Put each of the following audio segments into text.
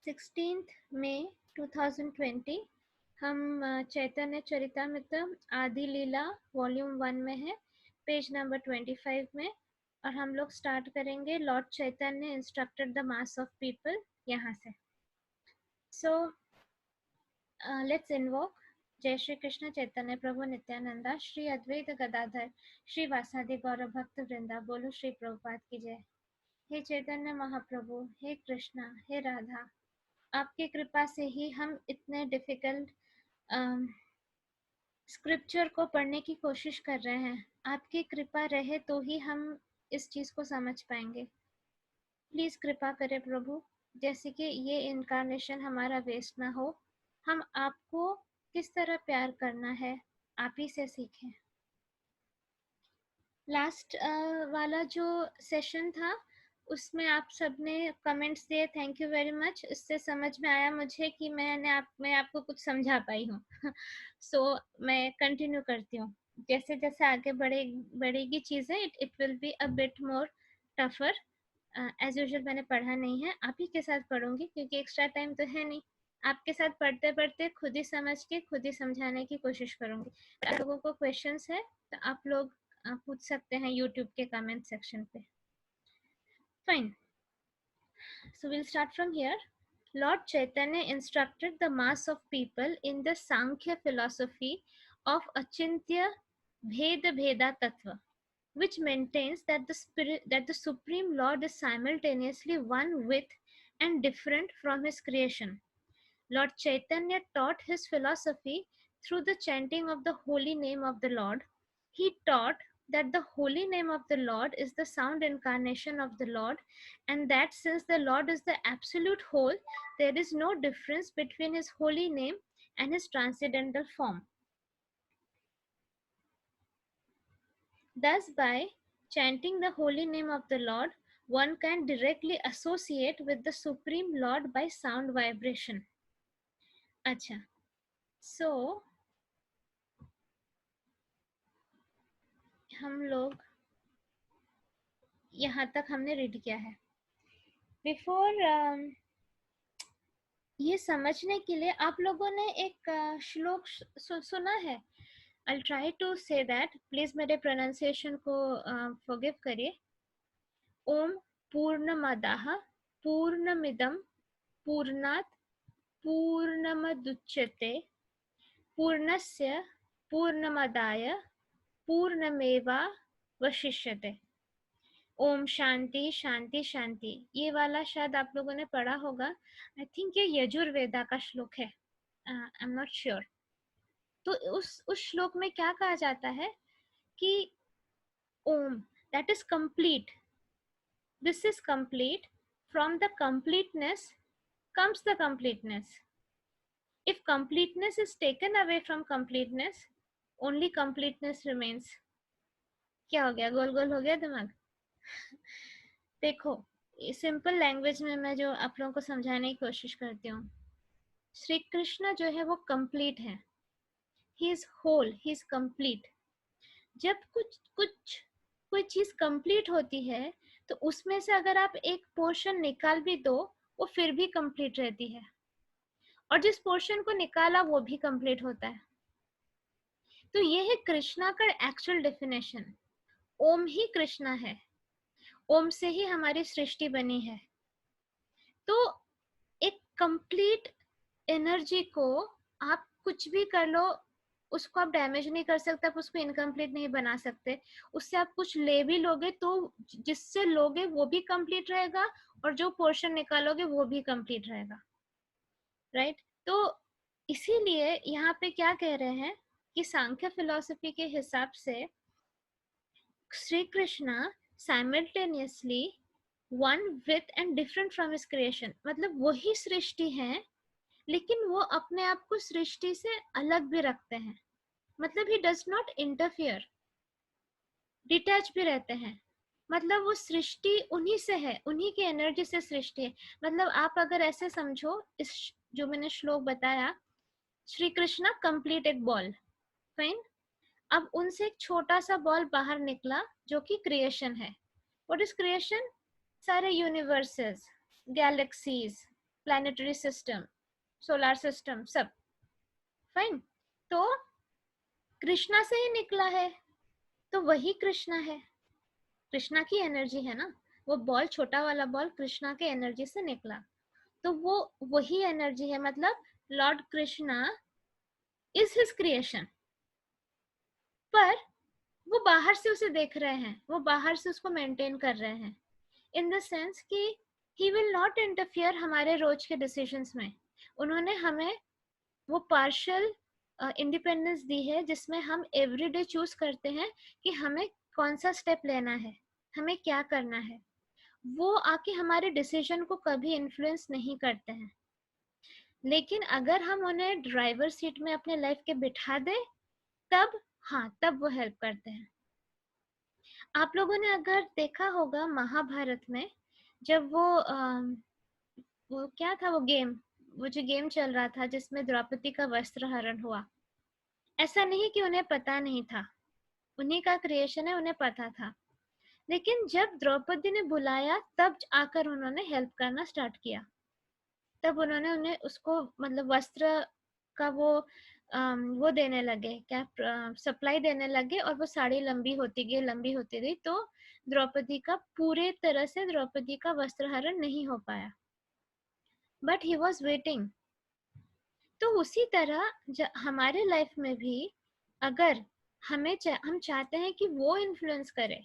16th May 2020 हम चैतन्य चरितामृत आदि लीला volume 1 में है, पेज नंबर 25 में, और हम लोग स्टार्ट करेंगे Lord Chaitanya instructed the mass of people यहाँ से. So let's invoke. जय श्री कृष्ण चैतन्य प्रभु नित्यानंदा, श्री अद्वैत गदाधर श्री वासादि गौरव भक्त वृंदा. बोलो श्री प्रभुपाद की जय. हे चैतन्य महाप्रभु, हे कृष्णा, हे राधा, आपकी कृपा से ही हम इतने डिफिकल्ट स्क्रिप्चर को पढ़ने की कोशिश कर रहे हैं. आपकी कृपा रहे तो ही हम इस चीज को समझ पाएंगे. प्लीज कृपा करें प्रभु, जैसे कि ये इनकारनेशन हमारा वेस्ट ना हो. हम आपको किस तरह प्यार करना है आप ही से सीखें. लास्ट वाला जो सेशन था उसमें आप सबने कमेंट्स दिए, थैंक यू वेरी मच. इससे समझ में आया मुझे कि मैं आपको कुछ समझा पाई हूँ. सो मैं कंटिन्यू करती हूँ. जैसे जैसे आगे बढ़ेगी चीजें, it will be a bit more tougher. As usual मैंने पढ़ा नहीं है, आप ही के साथ पढ़ूंगी क्योंकि एक्स्ट्रा टाइम तो है नहीं. आपके साथ पढ़ते पढ़ते खुद ही समझ के खुद ही समझाने की कोशिश करूंगी. अगर लोगों को क्वेश्चंस है तो आप लोग पूछ सकते हैं यूट्यूब के कमेंट सेक्शन पे. Fine. So we'll start from here. Lord Chaitanya instructed the mass of people in the Sankhya philosophy of Achintya Bheda Bheda Tattva, which maintains that the Supreme Lord is simultaneously one with and different from his creation. Lord Chaitanya taught his philosophy through the chanting of the holy name of the Lord. He taught that the holy name of the Lord is the sound incarnation of the Lord, and that since the Lord is the absolute whole, there is no difference between his holy name and his transcendental form. Thus, by chanting the holy name of the Lord, one can directly associate with the Supreme Lord by sound vibration. अच्छा, so हम लोग यहाँ तक हमने read किया है. Before ये समझने के लिए आप लोगों ने एक श्लोक सुना है. I'll try to say that. Please मेरे प्रोनाउंसिएशन को फॉरगिव करिए. ओम पूर्णमदः पूर्णमिदं पूर्णात् पूर्णमुदच्यते पूर्णस्य पूर्णमादाय पूर्णमेवावशिष्यते. ओम शांति शांति शांति. ये वाला शायद आप लोगों ने पढ़ा होगा. आई थिंक ये यजुर्वेदा का श्लोक है. I am not sure. तो उस श्लोक में क्या कहा जाता है कि Om that is complete. This is complete. From the completeness comes the completeness. If completeness is taken away from completeness, only completeness remains. क्या हो गया? गोल गोल हो गया दिमाग. देखो, सिंपल लैंग्वेज में मैं जो आप लोगों को समझाने की कोशिश करती हूँ. श्री कृष्ण जो है वो कंप्लीट है. He is whole, he is complete. जब कोई चीज कंप्लीट होती है तो उसमें से अगर आप एक पोर्शन निकाल भी दो वो फिर भी कंप्लीट रहती है, और जिस पोर्शन को निकाला वो भी कंप्लीट होता है. तो ये है कृष्णा का एक्चुअल डेफिनेशन. ओम ही कृष्णा है. ओम से ही हमारी सृष्टि बनी है. तो एक कंप्लीट एनर्जी को आप कुछ भी कर लो, उसको आप डैमेज नहीं कर सकते, आप उसको इनकम्प्लीट नहीं बना सकते. उससे आप कुछ ले भी लोगे तो जिससे लोगे वो भी कंप्लीट रहेगा, और जो पोर्शन निकालोगे वो भी कंप्लीट रहेगा. राइट? तो इसीलिए यहाँ पे क्या कह रहे हैं कि सांख्य फिलॉसफी के हिसाब से Shri Krishna simultaneously one with and different from his creation. मतलब वही सृष्टि है लेकिन वो अपने आप को सृष्टि से अलग भी रखते हैं. मतलब he does not interfere, detach भी रहते हैं. मतलब वो सृष्टि उन्हीं से है, उन्हीं की एनर्जी से सृष्टि है. मतलब आप अगर ऐसे समझो, इस जो मैंने श्लोक बताया, श्री कृष्णा कंप्लीट एक बॉल. फाइन. अब उनसे एक छोटा सा बॉल बाहर निकला जो कि क्रिएशन है. What is creation? सारे universes, galaxies, planetary system, solar system, सब फाइन। तो कृष्णा से ही निकला है, तो वही कृष्णा है, कृष्णा की एनर्जी है ना, वो बॉल, छोटा वाला बॉल कृष्णा के एनर्जी से निकला, तो वो वही एनर्जी है। मतलब Lord Krishna is his creation, पर वो बाहर से उसे देख रहे हैं, वो बाहर से उसको मेंटेन कर रहे हैं, इन द सेंस कि ही विल नॉट इंटरफियर हमारे रोज के डिसीजंस में। उन्होंने हमें वो पार्शियल इंडिपेंडेंस दी है, जिसमें हम एवरीडे चूज करते हैं कि हमें कौन सा स्टेप लेना है, हमें क्या करना है। वो आके हमारे डिसीजन को कभी इन्फ्लुएंस नहीं करते हैं, लेकिन अगर हम उन्हें ड्राइवर सीट में अपने लाइफ के बिठा दे, तब हाँ, तब वो हेल्प करते हैं। आप लोगों ने अगर देखा होगा महाभारत में, जब वो क्या था, वो जो गेम चल रहा था जिसमें द्रौपदी का वस्त्र हरण हुआ, ऐसा नहीं कि उन्हें पता नहीं था, उन्हीं का क्रिएशन है, उन्हें पता था। लेकिन जब द्रौपदी ने बुलाया, तब आकर उन्होंने हेल्प करना स्टार्ट किया, तब उन्होंने उन्हें उसको मतलब वस्त्र का वो देने लगे, क्या सप्लाई देने लगे, और वो साड़ी लंबी होती गई, लंबी होती गई, तो द्रौपदी का पूरे तरह से द्रौपदी का वस्त्रहरण नहीं हो पाया, बट ही वॉज वेटिंग। तो उसी तरह हमारे लाइफ में भी, अगर हम चाहते हैं कि वो इन्फ्लुएंस करे,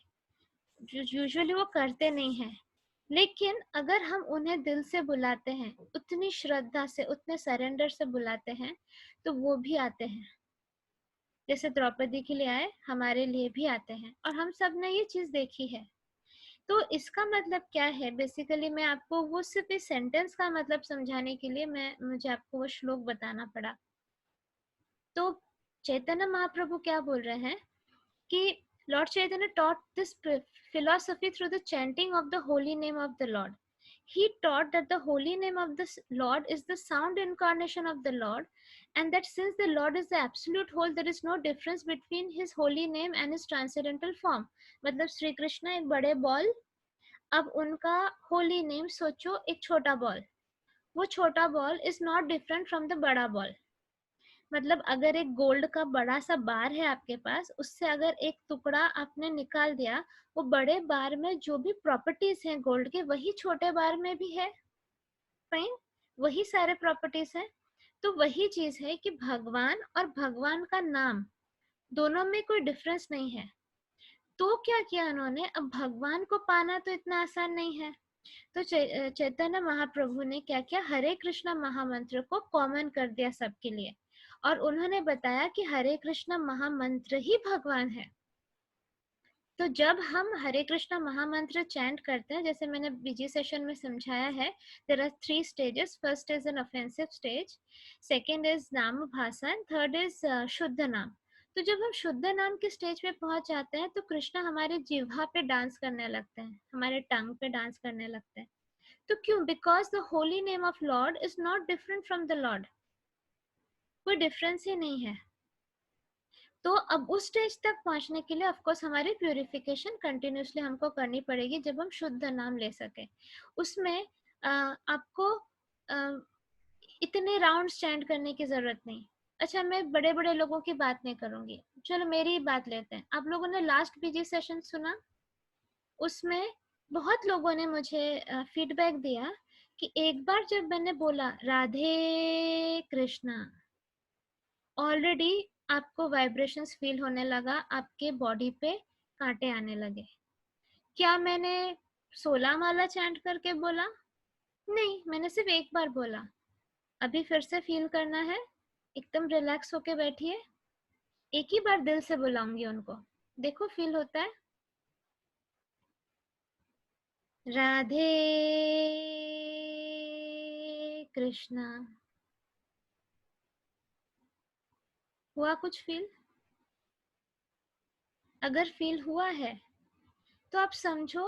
यूजुअली वो करते नहीं हैं, लेकिन अगर हम उन्हें दिल से बुलाते हैं, उतनी श्रद्धा से, उतने सरेंडर से बुलाते हैं, तो वो भी आते हैं। जैसे द्रौपदी के लिए आए, हमारे लिए भी आते हैं, और हम सब ने ये चीज देखी है। तो इसका मतलब क्या है, बेसिकली मैं आपको वो सिर्फ इस सेंटेंस का मतलब समझाने के लिए मुझे आपको वो श्लोक बताना पड़ा। तो चैतन्य महाप्रभु क्या बोल रहे हैं कि Lord Chaitanya taught this philosophy through the chanting of the holy name of the Lord. He taught that the holy name of the Lord is the sound incarnation of the Lord, and that since the Lord is the absolute whole, there is no difference between his holy name and his transcendental form. मतलब श्री कृष्ण एक बड़े ball, अब उनका holy name सोचो एक छोटा ball, वो छोटा ball is not different from the बड़ा बॉल। मतलब अगर एक गोल्ड का बड़ा सा बार है आपके पास, उससे अगर एक टुकड़ा आपने निकाल दिया, वो बड़े बार में जो भी प्रॉपर्टीज हैं गोल्ड के, वही छोटे बार में भी है, फाइन, वही सारे प्रॉपर्टीज हैं। तो वही चीज है कि भगवान और भगवान का नाम, दोनों में कोई डिफरेंस नहीं है। तो क्या किया उन्होंने, अब भगवान को पाना तो इतना आसान नहीं है, तो चैतन्य महाप्रभु ने क्या किया, हरे कृष्णा महामंत्र को कॉमन कर दिया सबके लिए, और उन्होंने बताया कि हरे कृष्णा महामंत्र ही भगवान है। तो जब हम हरे कृष्णा महामंत्र चैंट करते हैं, जैसे मैंने बीजी सेशन में समझाया है, there are 3 stages. First is an offensive stage, second is नाम भाषण, थर्ड इज शुद्ध नाम। तो जब हम शुद्ध नाम के स्टेज पे पहुंच जाते हैं, तो कृष्णा हमारे जिह्वा पे डांस करने लगते हैं, हमारे टंग पे डांस करने लगते हैं। तो क्यों? Because the holy name of Lord is not different from the Lord, कोई डिफरेंस ही नहीं है। तो अब उस स्टेज तक पहुंचने के लिए ऑफ कोर्स हमारी प्यूरिफिकेशन कंटिन्यूसली हमको करनी पड़ेगी, जब हम शुद्ध नाम ले सके। उसमें आपको इतने राउंड स्टैंड करने की जरूरत नहीं। अच्छा, मैं बड़े बड़े लोगों की बात नहीं करूंगी, चलो मेरी ही बात लेते हैं। आप लोगों ने लास्ट बीजी सेशन सुना, उसमें बहुत लोगों ने मुझे फीडबैक दिया कि एक बार जब मैंने बोला राधे कृष्णा, ऑलरेडी आपको वाइब्रेशंस फील होने लगा, आपके बॉडी पे कांटे आने लगे। क्या मैंने 16 माला चैंट करके बोला? नहीं, मैंने सिर्फ एक बार बोला। अभी फिर से फील करना है, एकदम रिलैक्स होके बैठिए, एक ही बार दिल से बुलाऊंगी उनको, देखो फील होता है। राधे कृष्णा, हुआ कुछ फील? अगर फील हुआ है तो आप समझो,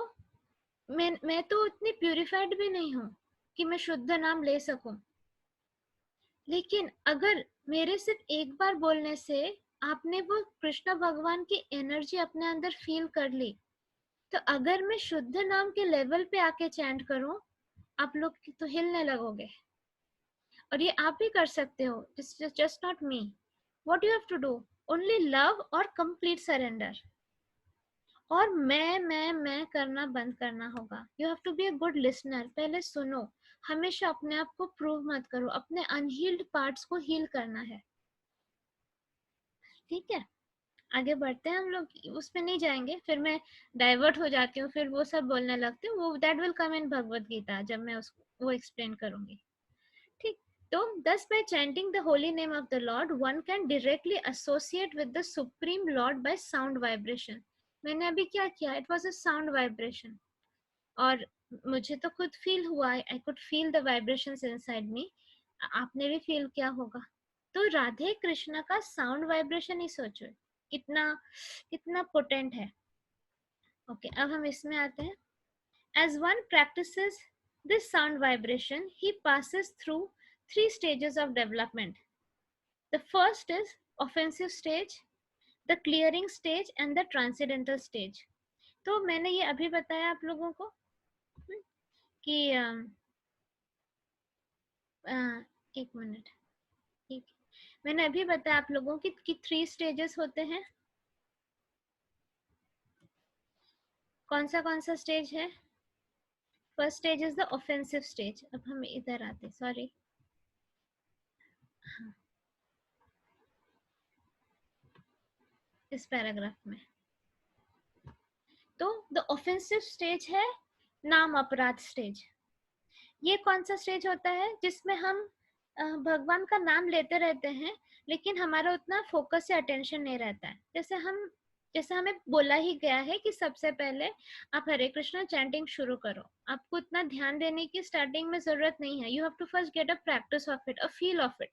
मैं तो उतनी प्यूरिफाइड भी नहीं हूं कि मैं शुद्ध नाम ले सकूं, लेकिन अगर मेरे सिर्फ एक बार बोलने से आपने वो कृष्ण भगवान की एनर्जी अपने अंदर फील कर ली, तो अगर मैं शुद्ध नाम के लेवल पे आके चैंट करूं, आप लोग तो हिलने लगोगे। और ये आप भी कर सकते हो, just not me. What you have to do, only love और कंप्लीट सरेंडर। और मैं करना बंद करना होगा। You have to be a good listener, पहले सुनो। हमेशा अपने आप को प्रूव मत करो, अपने अनहील्ड पार्ट्स को हील करना है। ठीक है, आगे बढ़ते हैं हम लोग, उस पे नहीं जाएंगे, फिर मैं डाइवर्ट हो जाती हूँ, फिर वो सब बोलने लगती हूँ। वो दैट विल कम इन भगवत गीता, जब मैं उसको वो एक्सप्लेन करूंगी। ठीक। तो thus by chanting the holy name of the Lord, one can directly associate with the Supreme Lord by sound vibration. मैंने अभी क्या किया, it was a sound vibration, और मुझे तो खुद फील हुआ, I could feel the vibrations inside me. आपने भी फील किया होगा। तो राधे कृष्ण का साउंड वाइब्रेशन ही सोचो कितना कितना पोटेंट है। ओके, अब हम इसमें आते हैं। As one practices this sound vibration, he passes through 3 stages of development. The first is offensive stage, the clearing stage and the transcendental stage. तो मैंने ये अभी बताया आप लोगों को कि एक मिनट, ठीक, मैंने अभी बताया आप लोगों की कि 3 स्टेजेस होते हैं। कौन सा स्टेज है? First stage is the offensive stage. अब हम इधर आते, सॉरी, हाँ, इस पैराग्राफ में। तो द ऑफेंसिव स्टेज है नाम अपराध स्टेज। ये कौन सा स्टेज होता है जिसमें हम भगवान का नाम लेते रहते हैं, लेकिन हमारा उतना फोकस या अटेंशन नहीं रहता है। जैसे हमें बोला ही गया है कि सबसे पहले आप हरे कृष्णा चैंटिंग शुरू करो। आपको इतना ध्यान देने की स्टार्टिंग में जरूरत नहीं है। You have to first get a practice of it, a feel of it.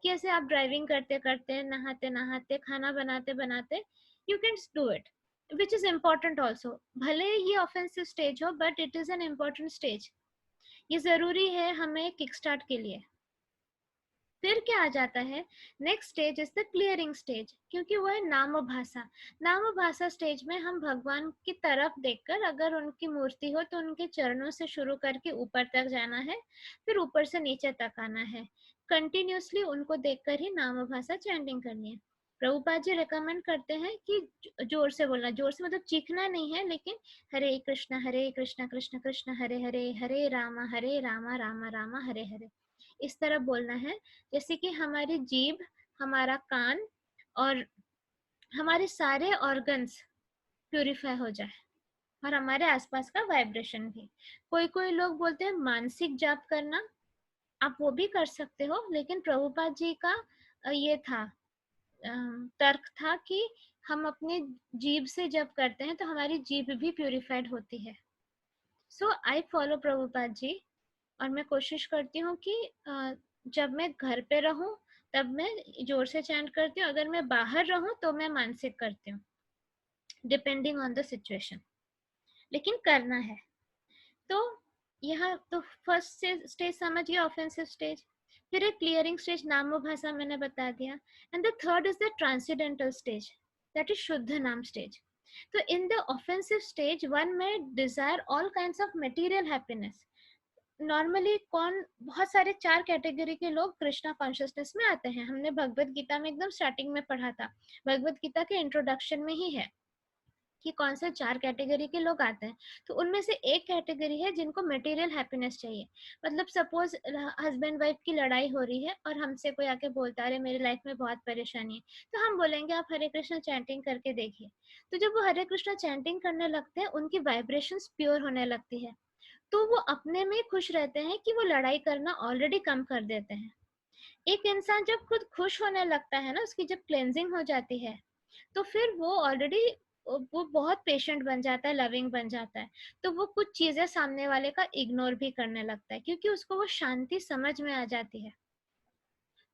कि ऐसे आप ड्राइविंग करते करते, नहाते नहाते, खाना बनाते बनाते, you can do it, which is important also. भले ये ऑफेंसिव स्टेज हो, but it is an important stage. ये जरूरी है हमें किक स्टार्ट के लिए। फिर क्या आ जाता है, next stage is the clearing stage, क्योंकि वो है नाम भाषा। नाम भाषा स्टेज में हम भगवान की तरफ देखकर, अगर उनकी मूर्ति हो तो उनके चरणों से शुरू करके ऊपर तक जाना है, फिर ऊपर से नीचे तक आना है। कंटिन्यूसली उनको देखकर ही नाम भाषा चैंटिंग करनी है। प्रभुपाद जी रिकमेंड करते हैं कि जोर से बोलना, जोर से मतलब चीखना नहीं है, लेकिन हरे कृष्ण कृष्ण कृष्ण हरे हरे, हरे रामा रामा रामा हरे हरे, इस तरह बोलना है। जैसे कि हमारी जीभ, हमारा कान और हमारे सारे ऑर्गन्स प्यूरिफाई हो जाए, और हमारे आसपास का वाइब्रेशन भी। कोई कोई लोग बोलते हैं मानसिक जाप करना, आप वो भी कर सकते हो, लेकिन प्रभुपाद जी का ये था, तर्क था कि हम अपने जीभ से जब करते हैं तो हमारी जीभ भी प्यूरिफाइड होती है। सो आई फॉलो प्रभुपाद जी, और मैं कोशिश करती हूँ कि जब मैं घर पे रहूं तब मैं जोर से चैंट करती हूँ, अगर मैं बाहर रहूं तो मैं मानसिक करती हूँ, डिपेंडिंग ऑन द सिचुएशन, लेकिन करना है। तो यहाँ तो फर्स्ट स्टेज समझिए, ऑफेंसिव स्टेज। फिर एक क्लियरिंग स्टेज, नामो भाषा मैंने बता दिया। And the third is the transcendental stage, that is शुद्ध नाम स्टेज। तो in the offensive stage one में desire all kinds of material happiness. Normally कौन, बहुत सारे 4 कैटेगरी के लोग कृष्णा कॉन्शियसनेस में आते हैं। हमने भगवत गीता में एकदम स्टार्टिंग में पढ़ा था, भगवत गीता के इंट्रोडक्शन में ही है कि कौन से 4 कैटेगरी के लोग आते हैं। तो उनमें से एक कैटेगरी है जिनको मटेरियल हैप्पीनेस चाहिए। मतलब सपोज हस्बैंड वाइफ की लड़ाई हो रही है और हमसे कोई आके बोलता है अरे मेरी लाइफ में बहुत परेशानी है, तो हम बोलेंगे आप हरे कृष्णा चैंटिंग करके देखिए। तो जब वो हरे कृष्णा चैंटिंग करने लगते हैं, उनकी वाइब्रेशंस प्योर होने लगती है, तो वो अपने में खुश रहते हैं कि वो लड़ाई करना ऑलरेडी कम कर देते हैं। एक इंसान जब खुद खुश होने लगता है ना, उसकी जब क्लेंजिंग हो जाती है, तो फिर वो ऑलरेडी वो बहुत पेशेंट बन जाता है, लविंग बन जाता है। तो वो कुछ चीजें सामने वाले का इग्नोर भी करने लगता है, क्योंकि उसको वो शांति समझ में आ जाती है।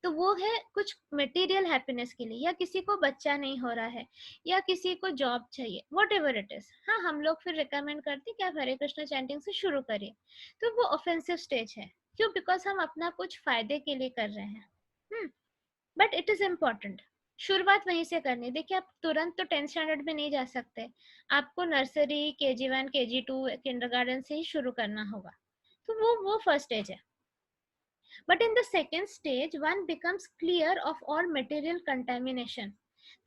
तो वो है कुछ मटेरियल हैप्पीनेस के लिए, या किसी को बच्चा नहीं हो रहा है, या किसी को जॉब चाहिए, वॉट एवर इट इज। हाँ, हम लोग फिर रिकमेंड करते हैं कि आप हरे कृष्ण चैंटिंग से शुरू करिए। तो वो ऑफेंसिव स्टेज है, क्यों? बिकॉज हम अपना कुछ फायदे के लिए कर रहे हैं। बट इट इज इम्पोर्टेंट, शुरुआत वहीं से करनी। देखिए, आप तुरंत तो 10th स्टैंडर्ड में नहीं जा सकते, आपको नर्सरी, KG1, KG2, किंडरगार्टन से ही शुरू करना होगा। तो वो फर्स्ट स्टेज है. But in the second stage one becomes clear of all material contamination.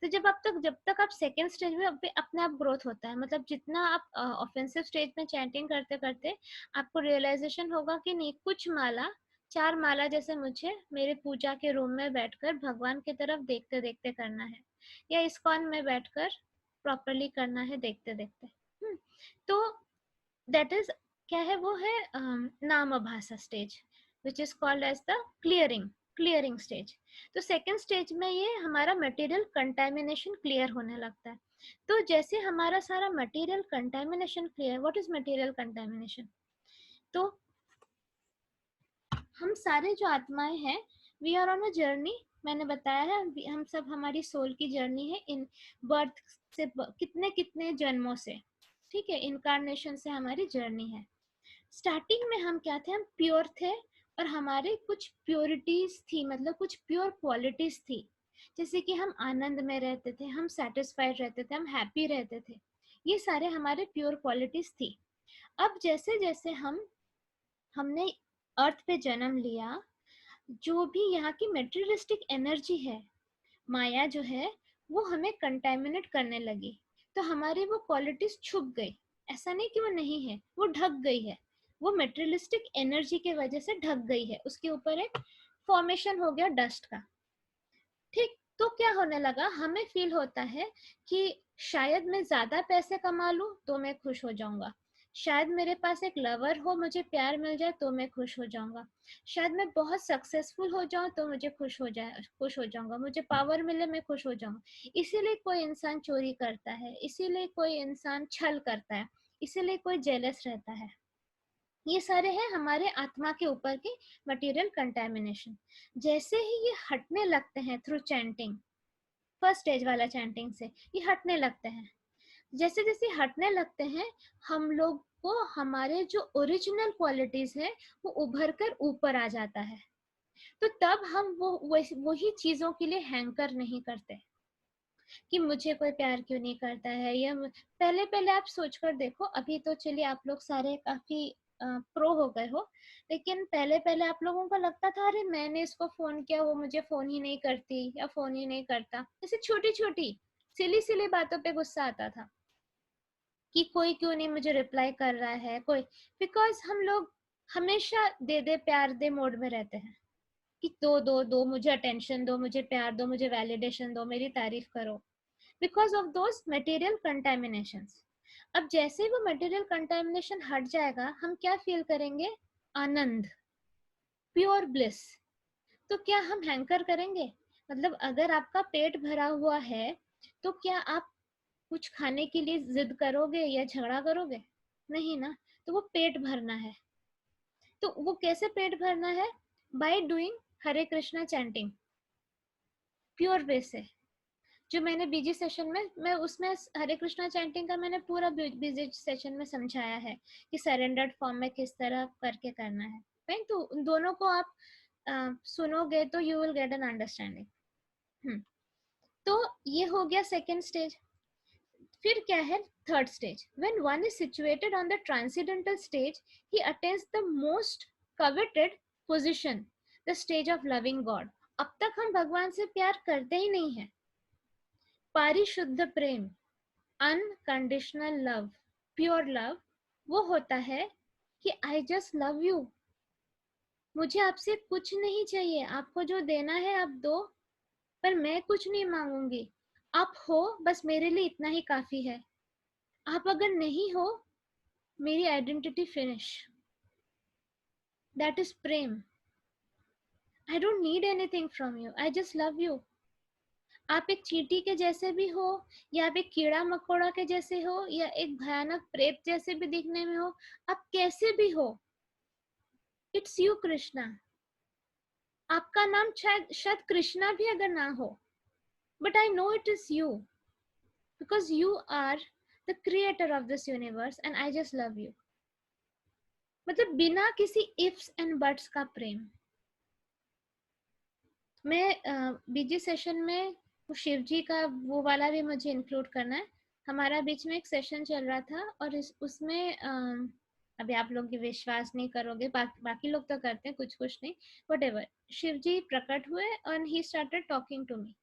तो जब तक आप सेकेंड स्टेज में अपने आप ग्रोथ होता है, मतलब जितना आप ऑफेंसिव स्टेज में चैंटिंग करते करते आपको रियलाइजेशन होगा कि नहीं, कुछ माला, 4 माला जैसे मुझे मेरे पूजा के रूम में बैठकर भगवान की तरफ देखते देखते करना है, या इस्कॉन में बैठकर प्रॉपरली करना है देखते देखते. तो दैट इज क्या है, वो है नाम भाषा stage, which is called as the clearing stage. तो सेकेंड स्टेज में ये हमारा मटेरियल कंटेमिनेशन क्लियर होने लगता है. तो जैसे हमारा सारा material contamination clear, what is material contamination? तो हम सारे जो आत्माएं हैं, we are on a journey. मैंने बताया है हम सब, हमारी सोल की जर्नी है इन बर्थ से, कितने कितने जन्मों से, ठीक है, इनकारनेशन से हमारी जर्नी है. स्टार्टिंग में हम क्या थे, हम प्योर थे, और हमारे कुछ प्योरिटीज थी, मतलब कुछ प्योर क्वालिटीज थी, जैसे कि हम आनंद में रहते थे, हम सेटिस्फाइड रहते थे, हम हैप्पी रहते थे. ये सारे हमारे प्योर क्वालिटीज थी. अब जैसे जैसे हमने अर्थ पे जन्म लिया, जो भी यहाँ की मेटेरियलिस्टिक एनर्जी है, माया जो है, वो हमें कंटेमिनेट करने लगी. तो हमारी वो क्वालिटीज छुप गई. ऐसा नहीं कि वो नहीं है, वो ढक गई है. वो मेटेरियलिस्टिक एनर्जी के वजह से ढक गई है, उसके ऊपर एक फॉर्मेशन हो गया डस्ट का. ठीक. तो क्या होने लगा, हमें फील होता है कि शायद मैं ज्यादा पैसे कमा लूं तो मैं खुश हो जाऊंगा, शायद मेरे पास एक लवर हो, मुझे प्यार मिल जाए तो मैं खुश हो जाऊंगा, शायद मैं बहुत सक्सेसफुल हो जाऊं तो मुझे खुश हो जाऊंगा, मुझे पावर मिले मैं खुश हो जाऊंगा. इसीलिए कोई इंसान चोरी करता है, इसीलिए कोई इंसान छल करता है, इसीलिए कोई जेलस रहता है. ये सारे हैं हमारे आत्मा के ऊपर की मटेरियल कंटेमिनेशन. जैसे ही ये हटने लगते हैं थ्रू चैंटिंग, फर्स्ट स्टेज वाला चैंटिंग से ये हटने लगते हैं, जैसे जैसे हटने लगते हैं, हम लोग को हमारे जो ओरिजिनल क्वालिटीज है वो उभर कर ऊपर आ जाता है. तो तब हम वही चीजों के लिए हैंकर नहीं करते कि मुझे कोई प्यार क्यों नहीं करता है, या पहले पहले आप सोच कर देखो. अभी तो चलिए आप लोग सारे काफी प्रो हो गए हो, लेकिन पहले पहले आप लोगों को लगता था अरे मैंने इसको फोन किया, वो मुझे फोन ही नहीं करती या फोन ही नहीं करता. ऐसे छोटी छोटी सिली सिली बातों पे गुस्सा आता था कि कोई क्यों नहीं मुझे रिप्लाई कर रहा है कोई. बिकॉज हम लोग हमेशा दे दे प्यार दे मोड में रहते हैं कि दो दो दो, मुझे अटेंशन दो, मुझे प्यार दो, मुझे वैलिडेशन दो, मेरी तारीफ करो, बिकॉज ऑफ दोज मटेरियल कंटेमिनेशंस. अब जैसे वो मटेरियल कंटेमिनेशन हट जाएगा, हम क्या फील करेंगे, आनंद, प्योर ब्लिस. तो क्या हम हैंकर करेंगे? मतलब अगर आपका पेट भरा हुआ है तो क्या आप कुछ खाने के लिए जिद करोगे या झगड़ा करोगे? नहीं ना. तो वो पेट भरना है. तो वो कैसे पेट भरना है? By doing Hare Krishna chanting, pure way से. जो मैंने बीजी सेशन में, मैं उसमें हरे कृष्णा चैंटिंग का मैंने पूरा बीजी सेशन में समझाया है कि सरेंडर्ड फॉर्म में किस तरह करके करना है. राइट. तो उन दोनों को आप सुनोगे तो you will get an understanding. तो ये हो गया सेकेंड स्टेज. फिर क्या है third stage? When one is situated on the transcendental stage, he attains the most coveted position, the stage of loving God. अब तक हम भगवान से प्यार करते ही नहीं है. पारिशुद्ध प्रेम, अनकंडीशनल लव, प्योर लव, वो होता है कि आई जस्ट लव यू, मुझे आपसे कुछ नहीं चाहिए, आपको जो देना है आप दो, पर मैं कुछ नहीं मांगूंगी. आप हो बस मेरे लिए इतना ही काफी है. आप अगर नहीं हो, मेरी identity finish. That is Prem. I don't need anything from you, I just love you. आप एक चींटी के जैसे भी हो, या आप एक कीड़ा मकोड़ा के जैसे हो, या एक भयानक प्रेत जैसे भी दिखने में हो, आप कैसे भी हो, इट्स यू कृष्णा. आपका नाम शायद कृष्णा भी अगर ना हो, but I know it is you, because you are the creator of this universe and I just love you. मतलब बिना किसी इफ्स एंड बट्स का प्रेम. मैं बीजी सेशन में शिव जी का वो वाला भी मुझे इंक्लूड करना है. हमारा बीच में एक सेशन चल रहा था और उसमें अभी आप लोग विश्वास नहीं करोगे, बाकी लोग तो करते हैं, कुछ कुछ नहीं, वट शिव जी प्रकट हुए and he started talking to me.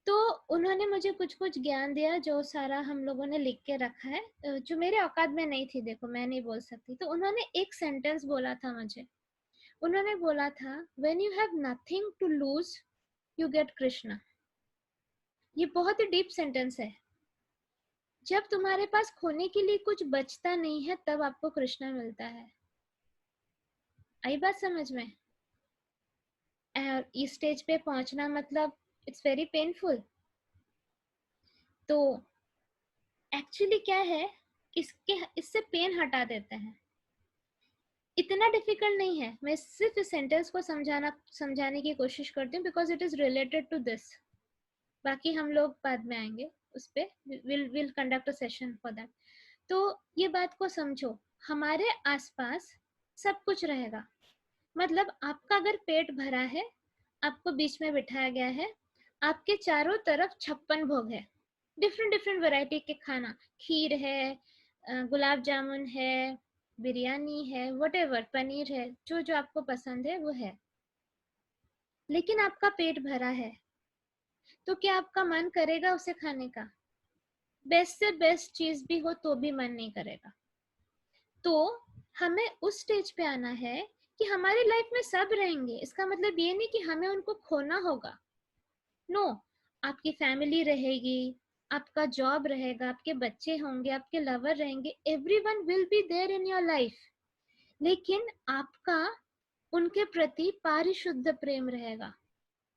तो उन्होंने मुझे कुछ कुछ ज्ञान दिया जो सारा हम लोगों ने लिख के रखा है, जो मेरे औकात में नहीं थी, देखो मैं नहीं बोल सकती। तो उन्होंने एक सेंटेंस बोला था मुझे, उन्होंने बोला था, when you have nothing to lose you get Krishna. ये बहुत ही डीप सेंटेंस है। जब तुम्हारे पास खोने के लिए कुछ बचता नहीं है तब आपको कृष्णा मिलता है। आई बात समझ में? और इस स्टेज पे पहुंचना मतलब इट्स वेरी पेनफुल। तो एक्चुअली क्या है, इससे पेन हटा देते हैं। इतना डिफिकल्ट नहीं है। मैं सिर्फ इस सेंटेंस को समझाने की कोशिश करती हूँ because it is related to this. बाकी हम लोग बाद में आएंगे उस पे, will conduct a session for that. तो ये बात को समझो, हमारे आसपास सब कुछ रहेगा। मतलब आपका अगर पेट भरा है, आपको बीच में बिठाया गया है, आपके चारों तरफ 56 भोग है, डिफरेंट डिफरेंट वैरायटी के खाना, खीर है, गुलाब जामुन है, बिरयानी है, वटेवर, पनीर है, जो जो आपको पसंद है वो है। लेकिन आपका पेट भरा है, तो क्या आपका मन करेगा उसे खाने का? बेस्ट से बेस्ट चीज भी हो तो भी मन नहीं करेगा। तो हमें उस स्टेज पे आना है कि हमारी लाइफ में सब रहेंगे। इसका मतलब ये नहीं कि हमें उनको खोना होगा। नो, आपकी फैमिली रहेगी, आपका जॉब रहेगा, आपके बच्चे होंगे, आपके लवर रहेंगे, everyone will be there in your life. लेकिन आपका उनके प्रति पारिशुद्ध प्रेम रहेगा,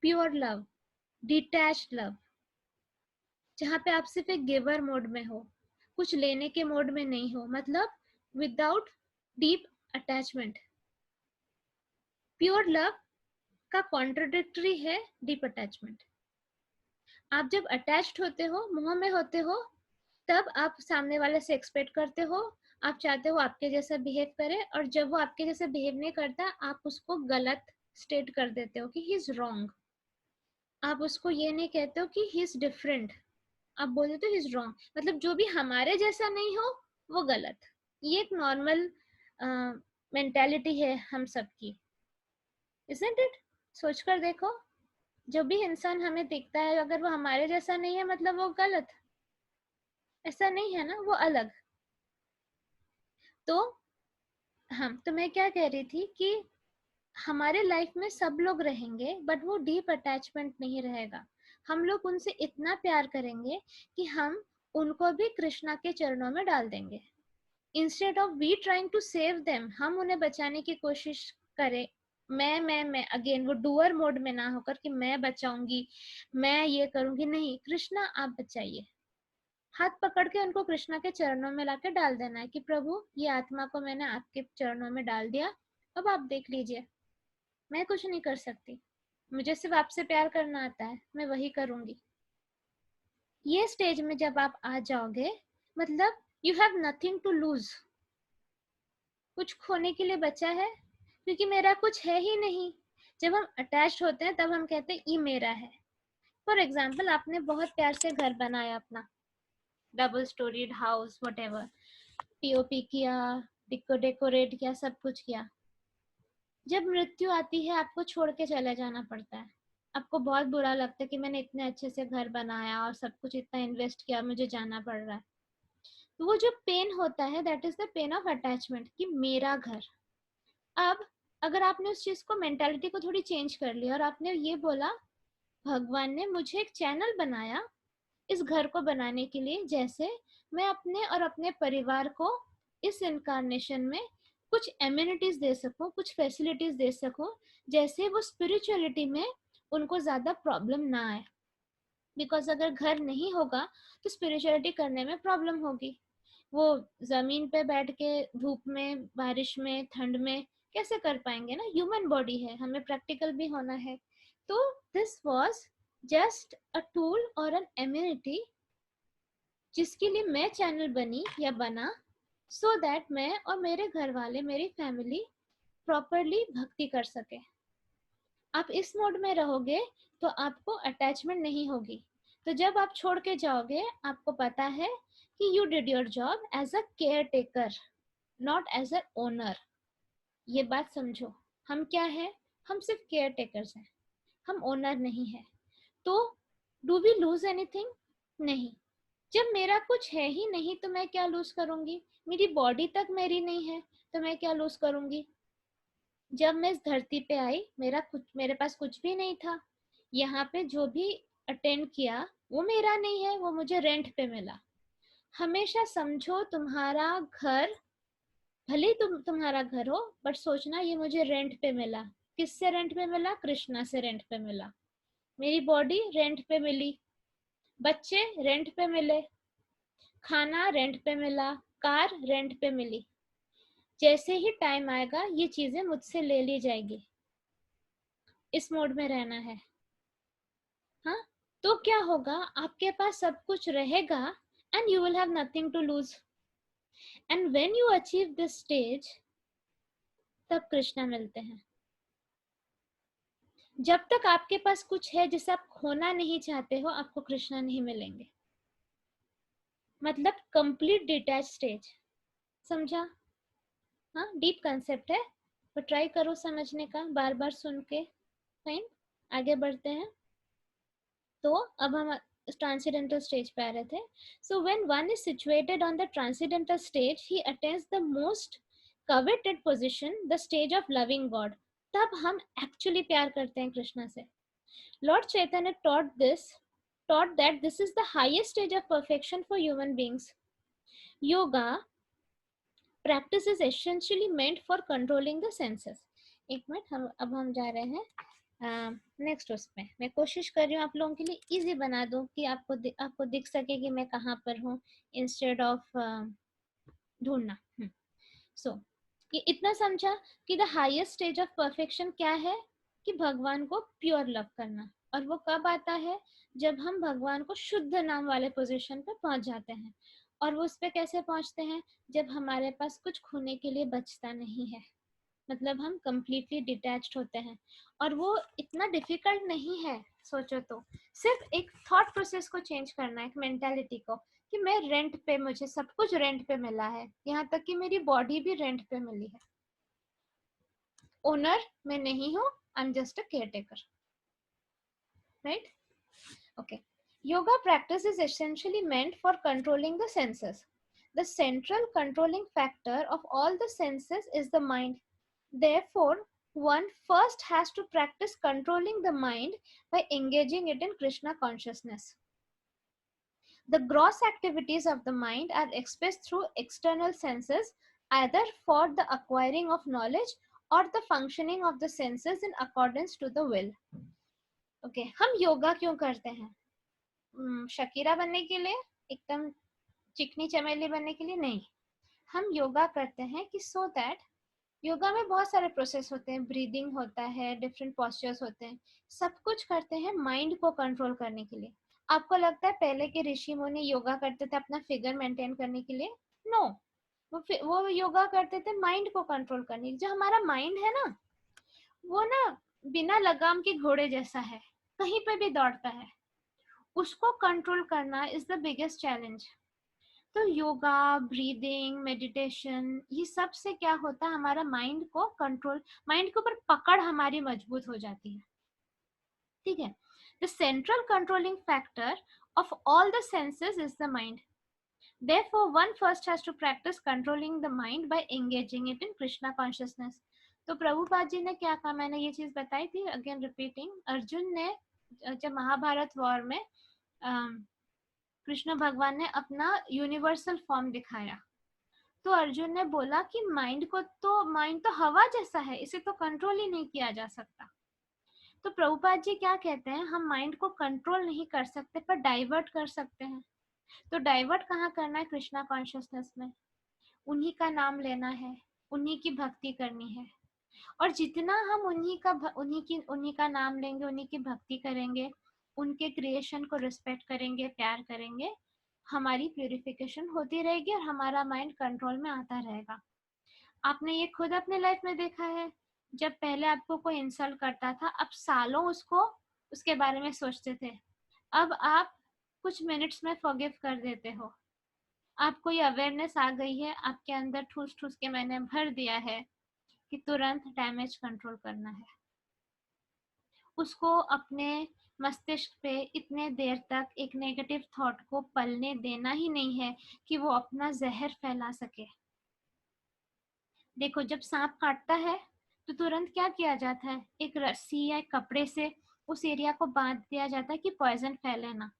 प्योर लव, डिटैच्ड लव, जहाँ पे आप सिर्फ एक गिवर मोड में हो, कुछ लेने के मोड में नहीं हो, मतलब without deep attachment. Pure love का कॉन्ट्रोडिक्टरी है डीप अटैचमेंट। आप जब अटैच्ड होते हो, मोह में होते हो, तब आप सामने वाले से एक्सपेक्ट करते हो, आप चाहते हो आपके जैसा बिहेव करे, और जब वो आपके जैसा बिहेव नहीं करता, आप उसको गलत स्टेट कर देते हो कि ही इज रॉन्ग। आप उसको ये नहीं कहते हो कि ही इज डिफरेंट, आप बोल देते हो ही इज रॉन्ग। मतलब जो भी हमारे जैसा नहीं हो वो गलत। ये एक नॉर्मल मेंटालिटी है हम सबकी, इजंट इट? सोच कर देखो, जो भी इंसान हमें दिखता है, अगर वो हमारे जैसा नहीं है मतलब वो गलत, ऐसा नहीं है ना, वो अलग। तो तो मैं क्या कह रही थी कि हमारे लाइफ में सब लोग रहेंगे बट वो डीप अटैचमेंट नहीं रहेगा। हम लोग उनसे इतना प्यार करेंगे कि हम उनको भी कृष्णा के चरणों में डाल देंगे। Instead of we trying to save them, हम उन्हें बचाने की कोशिश करें। मैं अगेन वो डूअर मोड में ना होकर कि मैं बचाऊंगी, मैं ये करूंगी, नहीं, कृष्णा आप बचाइए। हाथ पकड़ के उनको कृष्णा के चरणों में लाके डाल देना है कि प्रभु ये आत्मा को मैंने आपके चरणों में डाल दिया, अब आप देख लीजिए, मैं कुछ नहीं कर सकती, मुझे सिर्फ आपसे प्यार करना आता है, मैं वही करूंगी। ये स्टेज में जब आप आ जाओगे, मतलब you have nothing to lose, कुछ खोने के लिए बचा है, क्योंकि मेरा कुछ है ही नहीं। जब हम अटैच होते हैं तब हम कहते हैं ये मेरा है। फॉर एग्जाम्पल, आपने बहुत प्यार से घर बनाया अपना, double storeyed house, what, POP किया, डेकोरेट किया, सब कुछ किया। जब मृत्यु आती है आपको छोड़ के चले जाना पड़ता है, आपको बहुत बुरा लगता है कि मैंने इतने अच्छे से घर बनाया और सब कुछ इतना इन्वेस्ट किया, मुझे जाना पड़ रहा है। तो वो जो पेन होता है, that is the pain of attachment, कि मेरा घर। अब अगर आपने उस चीज को, मेंटालिटी को थोड़ी चेंज कर लिया और आपने ये बोला, भगवान ने मुझे एक चैनल बनाया इस घर को बनाने के लिए, जैसे मैं अपने और अपने परिवार को इस इनकारनेशन में कुछ एम्यूनिटीज दे सकूं, कुछ फैसिलिटीज दे सकूं, जैसे वो स्पिरिचुअलिटी में उनको ज्यादा प्रॉब्लम ना आए। बिकॉज अगर घर नहीं होगा तो स्पिरिचुअलिटी करने में प्रॉब्लम होगी। वो जमीन पे बैठ के धूप में, बारिश में, ठंड में कैसे कर पाएंगे ना, ह्यूमन बॉडी है, हमें प्रैक्टिकल भी होना है। तो this was just a tool और एन एम्यूनिटी जिसके लिए मैं चैनल बनी या बना, सो दैट मैं और मेरे घर वाले, मेरी फैमिली प्रॉपरली भक्ति कर सके। आप इस मोड में रहोगे तो आपको अटैचमेंट नहीं होगी। तो जब आप छोड़ के जाओगे, आपको पता है कि you did your job as a caretaker, not as a owner. ये बात समझो। हम क्या है? हम सिर्फ केयर टेकर्स हैं, हम ओनर नहीं है। तो डू वी लूज एनीथिंग? नहीं। जब मेरा कुछ है ही नहीं तो मैं क्या लूज करूंगी? मेरी बॉडी तक मेरी नहीं है तो मैं क्या लूज करूंगी? जब मैं इस धरती पे आई मेरे पास कुछ भी नहीं था। यहाँ पे जो भी अटेंड किया वो मेरा नहीं है, वो मुझे रेंट पे मिला। हमेशा समझो तुम्हारा घर, भले ही तुम्हारा घर हो, बट सोचना ये मुझे रेंट पे मिला। किससे रेंट पे मिला? कृष्णा से रेंट पे मिला। मेरी बॉडी रेंट पे मिली, बच्चे रेंट पे मिले, खाना रेंट पे मिला, कार रेंट पे मिली। जैसे ही टाइम आएगा ये चीजें मुझसे ले ली जाएगी। इस मोड में रहना है। हाँ, तो क्या होगा? आपके पास सब कुछ रहेगा and you will have nothing to lose. And when you achieve this stage, तब कृष्णा मिलते हैं। जब तक आपके पास कुछ है जिसे आप खोना नहीं चाहते हो, आपको कृष्णा नहीं मिलेंगे। मतलब कंप्लीट डिटैच स्टेज। समझा? हाँ, डीप कंसेप्ट है, तो ट्राई करो समझने का, बार बार सुन के। फाइन, आगे बढ़ते हैं। तो अब हम ट्रांसेंडेंटल स्टेज पे आ रहे थे। So when one is situated on the transcendental stage, he attains the most coveted position, the stage of loving God. तब हम एक्चुअली प्यार करते हैं कृष्णा से। Lord Chaitanya taught that this is the highest stage of perfection for human beings. Yoga practice is essentially meant for controlling the senses. एक minute, हम जा रहे हैं नेक्स्ट उसमें। मैं कोशिश कर रही हूँ आप लोगों के लिए इजी बना दूँ कि आपको दिख सके कि मैं कहाँ पर हूँ, इंस्टेड ऑफ ढूंढना। सो ये इतना समझा कि the highest stage of perfection क्या है? कि भगवान को प्योर लव करना। और वो कब आता है? जब हम भगवान को शुद्ध नाम वाले पोजीशन पे पहुंच जाते हैं। और वो उस पे कैसे पहुंचते हैं? जब हमारे पास कुछ खोने के लिए बचता नहीं है, मतलब हम completely detached होते हैं। और वो इतना डिफिकल्ट नहीं है, सोचो तो। सिर्फ एक थॉट प्रोसेस को चेंज करना है, एक मेंटालिटी को, कि मैं रेंट पे, मुझे सब कुछ रेंट पे मिला है, यहाँ तक कि मेरी बॉडी भी रेंट पे मिली है। ओनर मैं नहीं हूँ, I am just a care taker, right? Okay. Yoga practice is essentially meant for controlling the senses. The central controlling factor of all the senses is the mind. Therefore, one first has to practice controlling the mind by engaging it in Krishna consciousness. The gross activities of the mind are expressed through external senses, either for the acquiring of knowledge or the functioning of the senses in accordance to the will. Okay, हम योगा क्यों करते हैं? Shakira बनने के लिए, एकदम चिकनी चमेली बनने के लिए नहीं। हम योगा करते हैं कि सो दैट, योगा में बहुत सारे प्रोसेस होते हैं, ब्रीदिंग होता है, डिफरेंट पोस्चर्स होते हैं, सब कुछ करते हैं माइंड को कंट्रोल करने के लिए। आपको लगता है पहले के ऋषि मुनि योगा करते थे अपना फिगर मेंटेन करने के लिए? नो, वो योगा करते थे माइंड को कंट्रोल करने के लिए। जो हमारा माइंड है ना, वो ना बिना लगाम के घोड़े जैसा है, कहीं पे भी दौड़ता है। उसको कंट्रोल करना इज द बिगेस्ट चैलेंज। तो योगा, ब्रीदिंग, मेडिटेशन, ये सब से क्या होता है? हमारा माइंड को कंट्रोल, माइंड के ऊपर पकड़ हमारी मजबूत हो जाती है। ठीक है? The central controlling factor of all the senses is the mind. Therefore, one first has to practice controlling the mind by engaging it in Krishna consciousness. तो प्रभुपाद जी ने क्या कहा? मैंने ये चीज बताई थी, अगेन रिपीटिंग। अर्जुन ने जब महाभारत वॉर में कृष्ण भगवान ने अपना यूनिवर्सल फॉर्म दिखाया, तो अर्जुन ने बोला कि माइंड तो हवा जैसा है, इसे तो कंट्रोल ही नहीं किया जा सकता। तो प्रभुपाद जी क्या कहते हैं? हम माइंड को कंट्रोल नहीं कर सकते, पर डाइवर्ट कर सकते हैं। तो डाइवर्ट कहाँ करना है? कृष्णा कॉन्शियसनेस में। उन्हीं का नाम लेना है, उन्हीं की भक्ति करनी है। और जितना हम उन्हीं का नाम लेंगे, उन्हीं की भक्ति करेंगे, उनके क्रिएशन को रिस्पेक्ट करेंगे, प्यार करेंगे, हमारी प्यूरिफिकेशन होती रहेगी और हमारा माइंड कंट्रोल में आता रहेगा। आपने ये खुद अपने लाइफ में देखा है। जब पहले आपको कोई इंसल्ट करता था, अब सालों उसके बारे में सोचते थे, अब आप कुछ मिनट्स में फॉरगिव कर देते हो। आपको ये अवेयरनेस आ गई है, आपके अंदर ठूस ठूस के मैंने भर दिया है कि तुरंत डैमेज कंट्रोल करना है। उसको अपने मस्तिष्क पे इतने देर तक एक नेगेटिव थॉट को पलने देना ही नहीं है कि वो अपना जहर फैला सके। देखो, जब सांप काटता है तो तुरंत क्या किया जाता है, एक रस्सी या एक कपड़े से उस एरिया को बांध दिया जाता है कि पॉइजन फैले ना।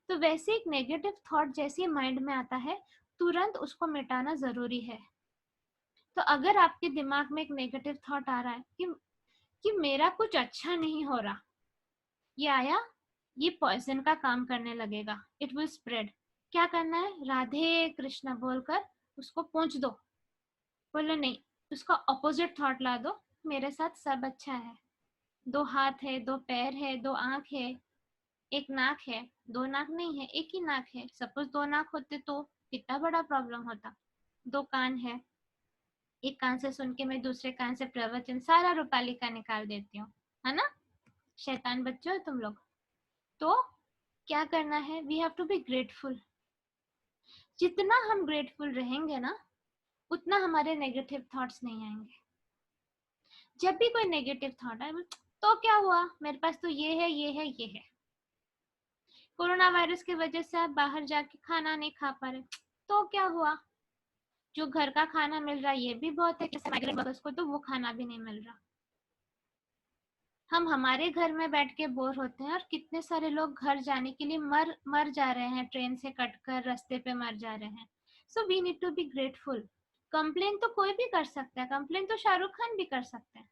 तो वैसे एक नेगेटिव थॉट जैसे माइंड में आता है, तुरंत उसको मिटाना जरूरी है। तो अगर आपके दिमाग में एक नेगेटिव थॉट आ रहा है कि मेरा कुछ अच्छा नहीं हो रहा, ये आया, ये पॉइजन का काम करने लगेगा, इट विल स्प्रेड। क्या करना है, राधे कृष्णा बोलकर उसको पोंछ दो। बोलो नहीं, उसका ऑपोजिट थॉट ला दो, मेरे साथ सब अच्छा है, दो हाथ है, दो पैर है, दो आंख है, एक नाक है, दो नाक नहीं है, एक ही नाक है। सपोज दो नाक होते तो कितना बड़ा प्रॉब्लम होता। दो कान है, एक कान से सुन के मैं दूसरे कान से प्रवचन सारा रूपाली का निकाल देती हूँ, है ना। शैतान बच्चों हो तुम लोग। तो क्या करना है, we have to be grateful. जितना हम ग्रेटफुल रहेंगे ना, उतना हमारे नेगेटिव थॉट्स नहीं आएंगे। जब भी कोई नेगेटिव थॉट आए, तो क्या हुआ, मेरे पास तो ये है, ये है, ये है। कोरोना वायरस की वजह से आप बाहर जाके खाना नहीं खा पा रहे, तो क्या हुआ, जो घर का खाना मिल रहा है ये भी बहुत है, जैसे माइग्रेंट वर्कर्स को तो वो खाना भी नहीं मिल रहा। हम हमारे घर में बैठ के बोर होते हैं, और कितने सारे लोग घर जाने के लिए मर मर जा रहे हैं, ट्रेन से कटकर रास्ते पे मर जा रहे हैं। So we need to be grateful. Complain तो कोई भी कर सकता है, कंप्लेन तो शाहरुख खान भी कर सकते हैं,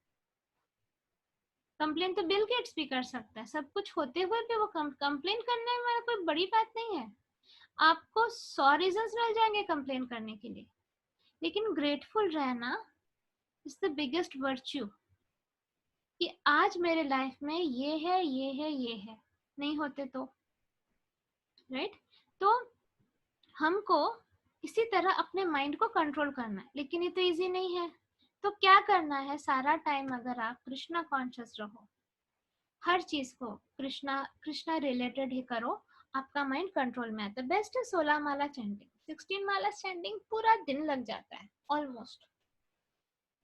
कंप्लेन तो बिल गेट्स भी कर सकता है। सब कुछ होते हुए भी वो कंप्लेन करने में कोई बड़ी बात नहीं है। आपको 100 रीजंस मिल जाएंगे कंप्लेन करने के लिए, लेकिन ग्रेटफुल रहना इज द बिगेस्ट वर्च्यू, कि आज मेरे लाइफ में ये है, ये है, ये है। नहीं होते तो, राइट। तो हमको इसी तरह अपने माइंड को कंट्रोल करना है, लेकिन ये तो इजी नहीं है। तो क्या करना है, सारा टाइम अगर आप कृष्णा कॉन्शियस रहो, हर चीज को कृष्णा कृष्णा रिलेटेड ही करो, आपका माइंड कंट्रोल में आता है। बेस्ट है 16 माला चैंटिंग, 16 माला चैंटिंग पूरा दिन लग जाता है ऑलमोस्ट।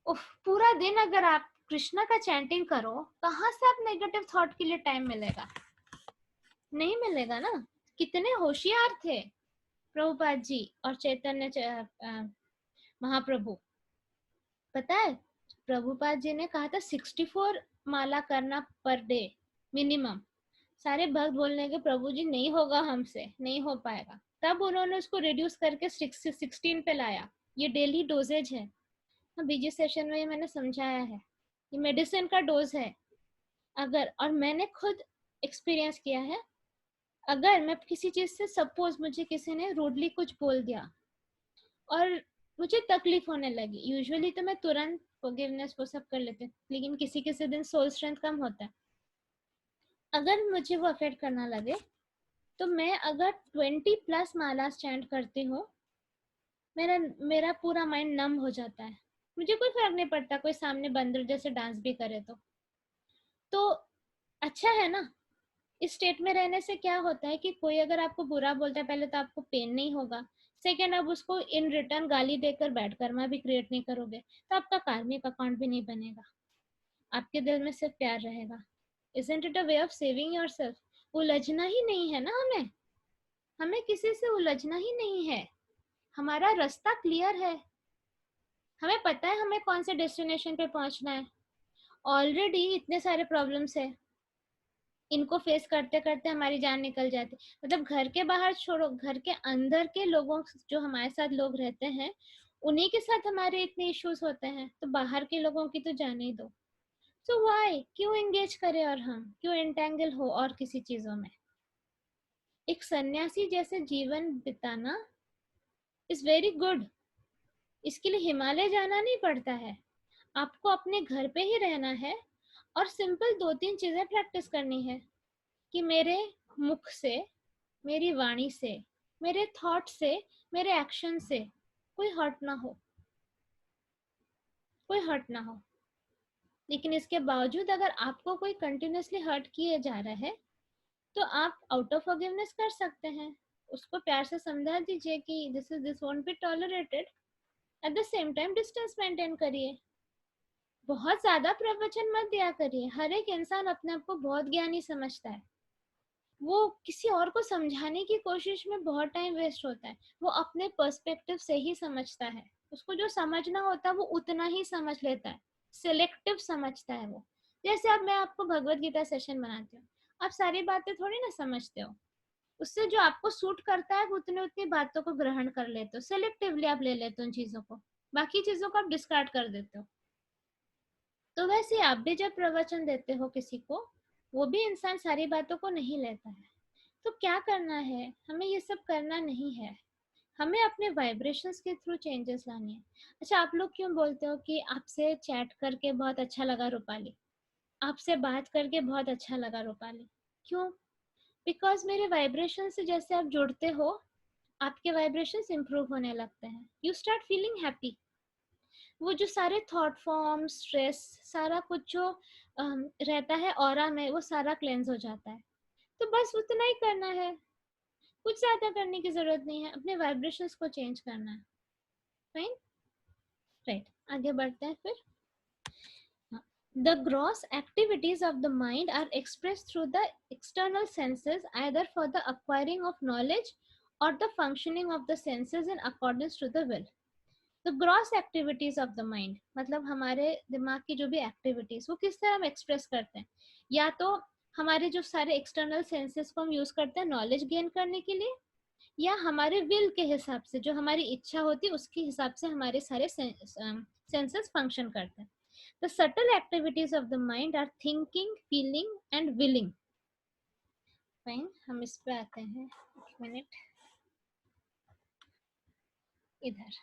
उफ, पूरा दिन अगर आप कृष्णा का चैंटिंग करो, कहाँ से आप नेगेटिव थॉट के लिए टाइम मिलेगा, नहीं मिलेगा ना। कितने होशियार थे प्रभुपाद जी और चैतन्य महाप्रभु। पता है, प्रभुपाद जी ने कहा था 64 माला करना पर डे मिनिमम। सारे भक्त बोलने के प्रभु जी नहीं होगा, हमसे नहीं हो पाएगा। तब उन्होंने उसको रिड्यूस करके 16 पे लाया। ये डेली डोजेज है। बीजी सेशन में ये मैंने समझाया है, ये मेडिसिन का डोज है। अगर, और मैंने खुद एक्सपीरियंस किया है, अगर मैं किसी चीज से, सपोज मुझे किसी ने रूडली कुछ बोल दिया और मुझे तकलीफ होने लगी, यूजुअली तो मैं तुरंत फॉरगिवनेस वो सब कर लेती हूँ, लेकिन किसी किसी दिन सोल स्ट्रेंथ कम होता है। अगर मुझे वो अफेक्ट करना लगे, तो मैं अगर 20+ माला चैंट करती हूँ, मेरा मेरा पूरा माइंड नम हो जाता है। मुझे कोई फर्क नहीं पड़ता कोई सामने बंदर जैसे डांस भी करे तो अच्छा है ना। इस स्टेट में रहने से क्या होता है कि कोई अगर आपको बुरा बोलता है, पहले तो आपको पेन नहीं होगा, सेकेंड आप उसको इन रिटर्न गाली देकर बैड कर्मा भी क्रिएट नहीं करोगे, तो आपका कार्मिक अकाउंट भी नहीं बनेगा, आपके दिल में सिर्फ प्यार रहेगा। Isn't it a way of saving yourself? उलझना ही नहीं है ना, हमें हमें किसी से उलझना ही नहीं है। हमारा रास्ता क्लियर है, हमें पता है हमें कौन से डेस्टिनेशन पे पहुंचना है। ऑलरेडी इतने सारे प्रॉब्लम्स है, इनको फेस करते करते हमारी जान निकल जाती। मतलब घर के बाहर छोड़ो, घर के अंदर के लोगों, जो हमारे साथ लोग रहते हैं, उन्हीं के साथ हमारे इतने इश्यूज होते हैं, तो बाहर के लोगों की तो जाने ही दो। सो व्हाई, क्यों एंगेज करें, और हम क्यों एंटेंगल हो और किसी चीजों में। एक सन्यासी जैसे जीवन बिताना इज वेरी गुड। इसके लिए हिमालय जाना नहीं पड़ता है, आपको अपने घर पे ही रहना है, और सिंपल 2-3 चीजें प्रैक्टिस करनी है कि मेरे मुख से, मेरी वाणी से, मेरे थॉट से, मेरे एक्शन से कोई हर्ट ना हो, कोई हर्ट ना हो। लेकिन इसके बावजूद अगर आपको कोई कंटिन्यूसली हर्ट किए जा रहा है, तो आप आउट ऑफ फॉरगिवनेस कर सकते हैं, उसको प्यार से समझा दीजिए कि this won't be tolerated. At the same time distance maintain करिए, बहुत ज्यादा प्रवचन मत दिया करिए। हर एक इंसान अपने आप को बहुत ज्ञानी समझता है, वो किसी और को समझाने की कोशिश में बहुत टाइम वेस्ट होता है। वो अपने पर्सपेक्टिव से ही समझता है, उसको जो समझना होता है वो उतना ही समझ लेता है, सिलेक्टिव समझता है वो। जैसे अब मैं आपको भगवत गीता सेशन बनाती हूँ, आप सारी बातें थोड़ी ना समझते हो, उससे जो आपको सूट करता है उतने उतनी बातों को ग्रहण कर लेते हो, सिलेक्टिवली आप ले लेते हो उन चीजों को, बाकी चीजों को आप डिस्कार्ड कर देते हो। तो वैसे आप भी जब प्रवचन देते हो किसी को, वो भी इंसान सारी बातों को नहीं लेता है। तो क्या करना है, हमें ये सब करना नहीं है, हमें अपने वाइब्रेशंस के थ्रू चेंजेस लाने हैं। अच्छा, आप लोग क्यों बोलते हो कि आपसे चैट करके बहुत अच्छा लगा रूपाली, आपसे बात करके बहुत अच्छा लगा रूपाली? क्यों? बिकॉज मेरे वाइब्रेशन से जैसे आप जुड़ते हो, आपके वाइब्रेशंस इंप्रूव होने लगते हैं, यू स्टार्ट फीलिंग हैप्पी। वो जो सारे थॉट फॉर्म, स्ट्रेस, सारा कुछ जो रहता है ऑरा में, वो सारा क्लेंस हो जाता है। तो बस उतना ही करना है, कुछ ज्यादा करने की जरूरत नहीं है, अपने वाइब्रेशंस को चेंज करना है। फाइन, राइट, आगे बढ़ते हैं फिर। The gross activities of the mind are expressed through the external senses, either for the acquiring of knowledge or the functioning of the senses in accordance to the will. The gross activities of the mind मतलब हमारे दिमाग की जो भी activities, वो किस तरह हम एक्सप्रेस करते हैं? या तो हमारे जो सारे एक्सटर्नल सेंसेस को हम यूज करते हैं नॉलेज गेन करने के लिए, या हमारे विल के हिसाब से, जो हमारी इच्छा होती है उसके हिसाब से हमारे सारे सेंसेस फंक्शन करते हैं। The subtle activities of the mind are thinking, feeling and willing. Fine, हम इस पे आते हैं, एक मिनट, इधर।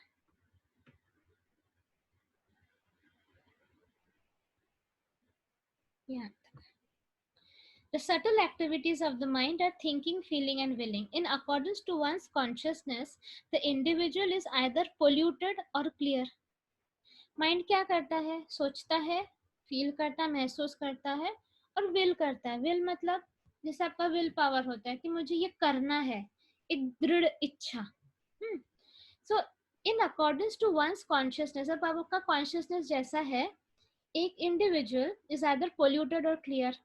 यहाँ तक। The subtle activities of the mind are thinking, feeling and willing. In accordance to one's consciousness, the individual is either polluted or clear. Mind क्या करता है? सोचता है, फील करता है, महसूस करता है और विल करता है। विल मतलब जैसे आपका विल पावर होता है कि मुझे ये करना है, एक दृढ़ इच्छा। So in accordance to one's consciousness, अब आपका कॉन्शियसनेस जैसा है, एक इंडिविजुअल इज आइदर पोल्यूटेड और क्लियर,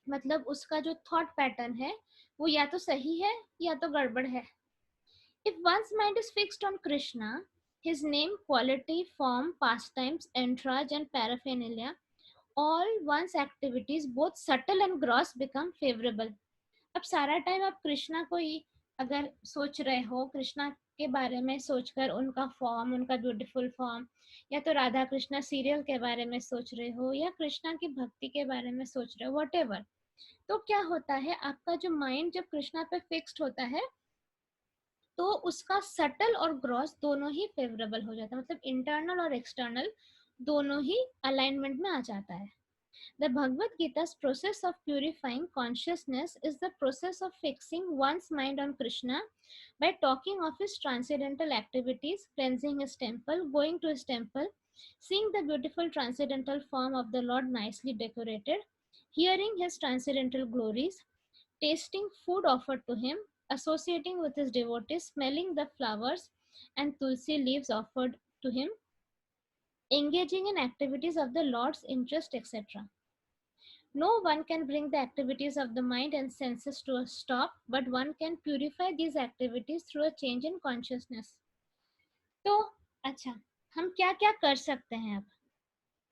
मतलब उसका जो थॉट पैटर्न है वो या तो सही है या तो गड़बड़ है। If once mind is fixed on Krishna, his name, quality, form, pastimes, entourage and paraphernalia, all one's activities both subtle and gross become favorable. अब सारा टाइम आप कृष्णा को ही अगर सोच रहे हो, कृष्णा के बारे में सोचकर, उनका फॉर्म, उनका ब्यूटीफुल फॉर्म, या तो राधा कृष्णा सीरियल के बारे में सोच रहे हो, या कृष्णा की भक्ति के बारे में सोच रहे हो, व्हाटएवर, तो क्या होता है, आपका जो माइंड जब कृष्णा पे फिक्स्ड होता है तो उसका सटल और ग्रॉस दोनों ही फेवरेबल हो जाता है, मतलब इंटरनल और एक्सटर्नल दोनों ही अलाइनमेंट में आ जाता है। The Bhagavad Gita's process of purifying consciousness is the process of fixing one's mind on Krishna by talking of his transcendental activities, cleansing his temple, going to his temple, seeing the beautiful transcendental form of the Lord nicely decorated, hearing his transcendental glories, tasting food offered to him, associating with his devotees, smelling the flowers and tulsi leaves offered to him, engaging in activities of the Lord's interest, etc. No one can bring the activities of the mind and senses to a stop, but one can purify these activities through a change in consciousness. तो अच्छा, हम क्या क्या कर सकते हैं? अब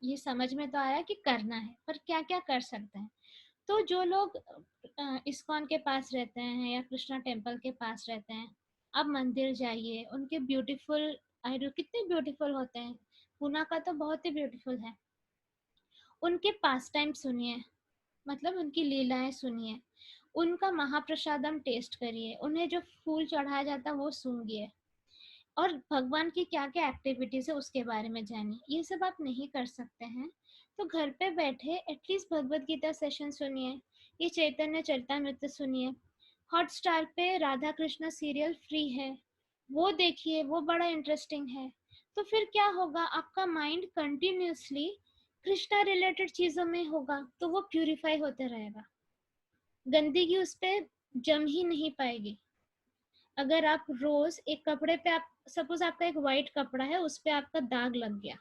ये समझ में तो आया कि करना है, पर क्या क्या कर सकते हैं? तो जो लोग इस्कॉन के पास रहते हैं या कृष्णा टेम्पल के पास रहते हैं, आप मंदिर जाइए, उनके ब्यूटीफुल आइडल कितने ब्यूटीफुल होते हैं, पूना का तो बहुत ही ब्यूटीफुल है, उनके पास टाइम सुनिए, मतलब उनकी लीलाएं सुनिए, उनका महाप्रसादम टेस्ट करिए, उन्हें जो फूल चढ़ाया जाता है वो सूंघिए, और भगवान की क्या क्या एक्टिविटीज है उसके बारे में जानिए। ये सब आप नहीं कर सकते हैं तो घर पे बैठे एटलीस्ट भगवत गीता सेशन सुनिए, ये चैतन्य चरितामृत सुनिए, हॉटस्टार पे राधा कृष्ण सीरियल फ्री है, वो देखिए, वो बड़ा इंटरेस्टिंग है। तो फिर क्या होगा, आपका माइंड कंटिन्यूसली कृष्णा रिलेटेड चीजों में होगा, तो वो प्यूरिफाई होते रहेगा, गंदगी उस पर जम ही नहीं पाएगी। अगर आप रोज एक कपड़े पे, आप सपोज आपका एक वाइट कपड़ा है, उस पे आपका दाग लग गया,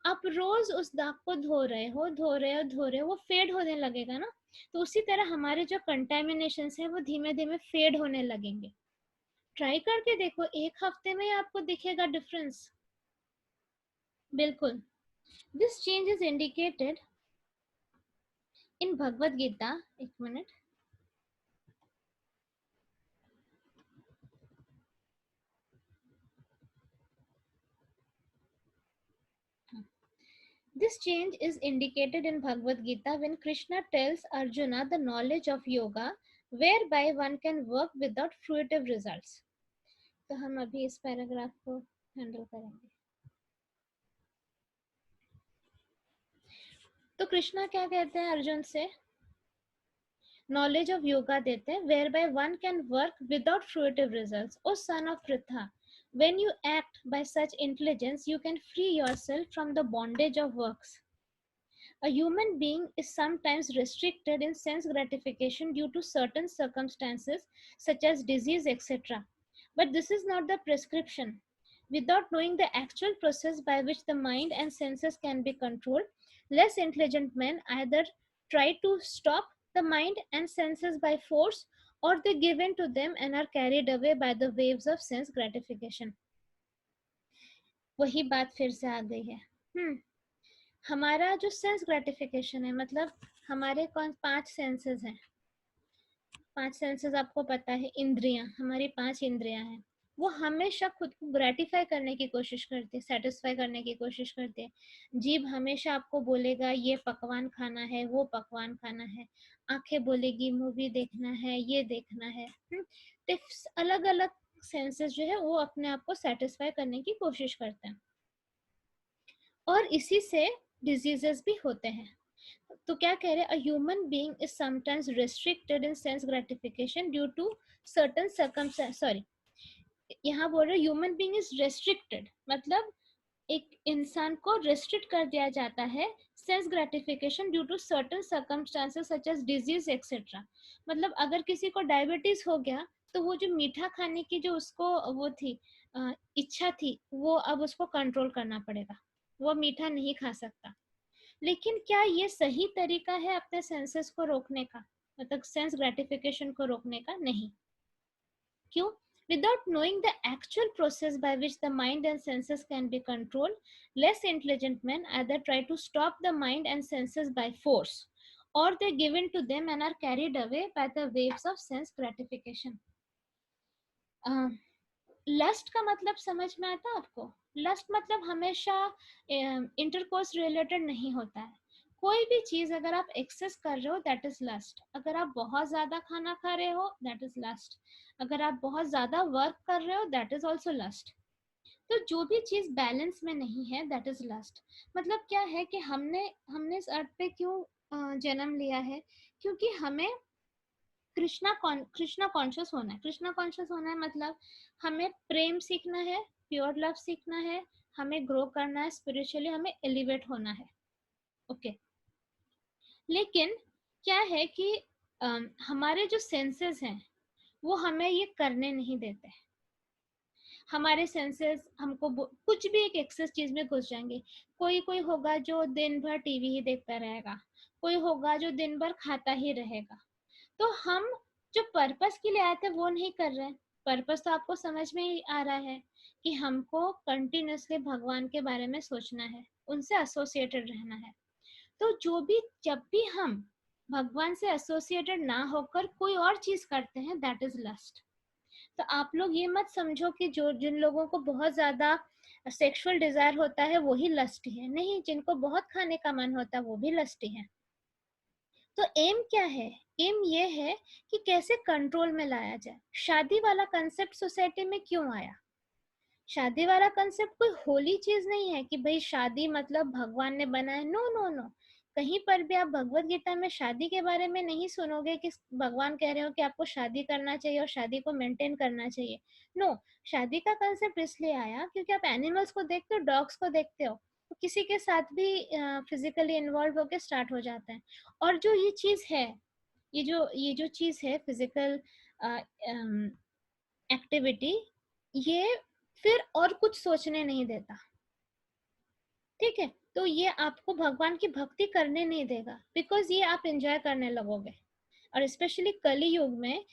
आप रोज उस दाग को धो रहे हो, धो रहे हो, धो रहे हो, वो फेड होने लगेगा ना। तो उसी तरह हमारे जो कंटेमिनेशन है वो धीमे धीमे फेड होने लगेंगे। ट्राई करके देखो, एक हफ्ते में आपको दिखेगा डिफरेंस। बिल्कुल। This change is indicated in Bhagavad Gita. एक minute. This change is indicated in Bhagavad Gita when Krishna tells Arjuna the knowledge of yoga, whereby one can work without fruitive results. तो हम अभी इस पैराग्राफ को हैंडल करेंगे। तो कृष्णा क्या कहते हैं अर्जुन से? नॉलेज ऑफ योगा देते हैं, whereby one can work without fruitive results. O son of Pritha, when you act by such intelligence, you can free yourself from the bondage of works. A human being is sometimes restricted in sense gratification due to certain circumstances, such as disease, etc. But this is not the prescription. Without knowing the actual process by which the mind and senses can be controlled, less intelligent men either try to stop the mind and senses by force, or they give in to them and are carried away by the waves of sense gratification. वही बात फिर से आ गई है। हमारा जो sense gratification है, मतलब हमारे कौन 5 सेंसेस हैं। 5 सेंसेस आपको पता है, इंद्रियां, हमारी 5 इंद्रियां हैं। वो हमेशा खुद को ग्रेटिफाई करने की कोशिश करती है, सेटिस्फाई करने की कोशिश करती है। जीभ हमेशा आपको बोलेगा ये पकवान खाना है, वो पकवान खाना है। आंखें बोलेगी मूवी देखना है, ये देखना है। टिप्स, अलग अलग सेंसेस जो है वो अपने आप को सेटिस्फाई करने की कोशिश करते हैं, और इसी से डिजीजेस भी होते हैं। तो क्या कह रहे हैं? A human being is sometimes restricted in sense gratification due to certain circumstance, sorry, यहाँ बोल रहे ह्यूमन बीइंग इज रेस्ट्रिक्टेड, मतलब एक इंसान को रेस्ट्रिक्ट कर दिया जाता है sense gratification due to certain circumstances such as disease etcetera. मतलब अगर किसी को डायबिटीज हो गया, तो वो जो मीठा खाने की जो उसको वो थी, इच्छा थी, वो अब उसको कंट्रोल करना पड़ेगा, वो मीठा नहीं खा सकता। लेकिन क्या ये सही तरीका है अपने सेंसेस को रोकने का, मतलब सेंस ग्रेटिफिकेशन को रोकने का? नहीं। क्यों? Without knowing the actual process by which the mind and senses can be controlled, less intelligent men either try to stop the mind and senses by force, or they give in to them and are carried away by the waves of sense gratification. Lust का मतलब समझ में आता आपको? Lust मतलब हमेशा intercourse related नहीं होता है। कोई भी चीज अगर आप एक्सेस कर रहे हो, दैट इज लस्ट। अगर आप बहुत ज्यादा खाना खा रहे हो, दैट इज लस्ट। अगर आप बहुत ज्यादा वर्क कर रहे हो, दैट इज ऑल्सो लस्ट। तो जो भी चीज बैलेंस में नहीं है, दैट इज लस्ट। मतलब क्या है कि हमने हमने इस अर्थ पे क्यों जन्म लिया है? क्योंकि हमें कृष्णा कॉन्शियस होना है। कृष्णा कॉन्शियस होना है मतलब हमें प्रेम सीखना है, प्योर लव सीखना है, हमें ग्रो करना है स्पिरिचुअली, हमें एलिवेट होना है। ओके। लेकिन क्या है कि हमारे जो सेंसेस हैं वो हमें ये करने नहीं देते। हमारे सेंसेस हमको कुछ भी एक एक्सेस चीज में घुस जाएंगे। कोई कोई होगा जो दिन भर टीवी ही देखता रहेगा, कोई होगा जो दिन भर खाता ही रहेगा। तो हम जो पर्पस के लिए आए थे वो नहीं कर रहे हैं। पर्पस तो आपको समझ में ही आ रहा है कि हमको कंटिन्यूसली भगवान के बारे में सोचना है, उनसे एसोसिएटेड रहना है। तो जब भी हम भगवान से एसोसिएटेड ना होकर कोई और चीज करते हैं, दैट इज लस्ट। तो आप लोग ये मत समझो कि जो जिन लोगों को बहुत ज्यादा सेक्सुअल डिजायर होता है वही लस्टी है। नहीं, जिनको बहुत खाने का मन होता है वो भी लस्टी है। तो एम क्या है? एम ये है कि कैसे कंट्रोल में लाया जाए। शादी वाला कंसेप्ट सोसाइटी में क्यों आया? शादी वाला कंसेप्ट कोई होली चीज नहीं है कि भाई शादी मतलब भगवान ने बनाया। No no no. कहीं पर भी आप भगवत गीता में शादी के बारे में नहीं सुनोगे कि भगवान कह रहे हो कि आपको शादी करना चाहिए और शादी को मेंटेन करना चाहिए। नो। शादी का कंसेप्ट इसलिए आया क्योंकि आप एनिमल्स को देखते हो, डॉग्स को देखते हो, तो किसी के साथ भी फिजिकली इन्वॉल्व होकर स्टार्ट हो जाता है। और जो ये चीज है, ये जो चीज है फिजिकल एक्टिविटी, ये फिर और कुछ सोचने नहीं देता, ठीक है? तो ये आपको भगवान की भक्ति करने नहीं देगा, बिकॉज ये आप एंजॉय करने लगोगे। और स्पेशली कली युग में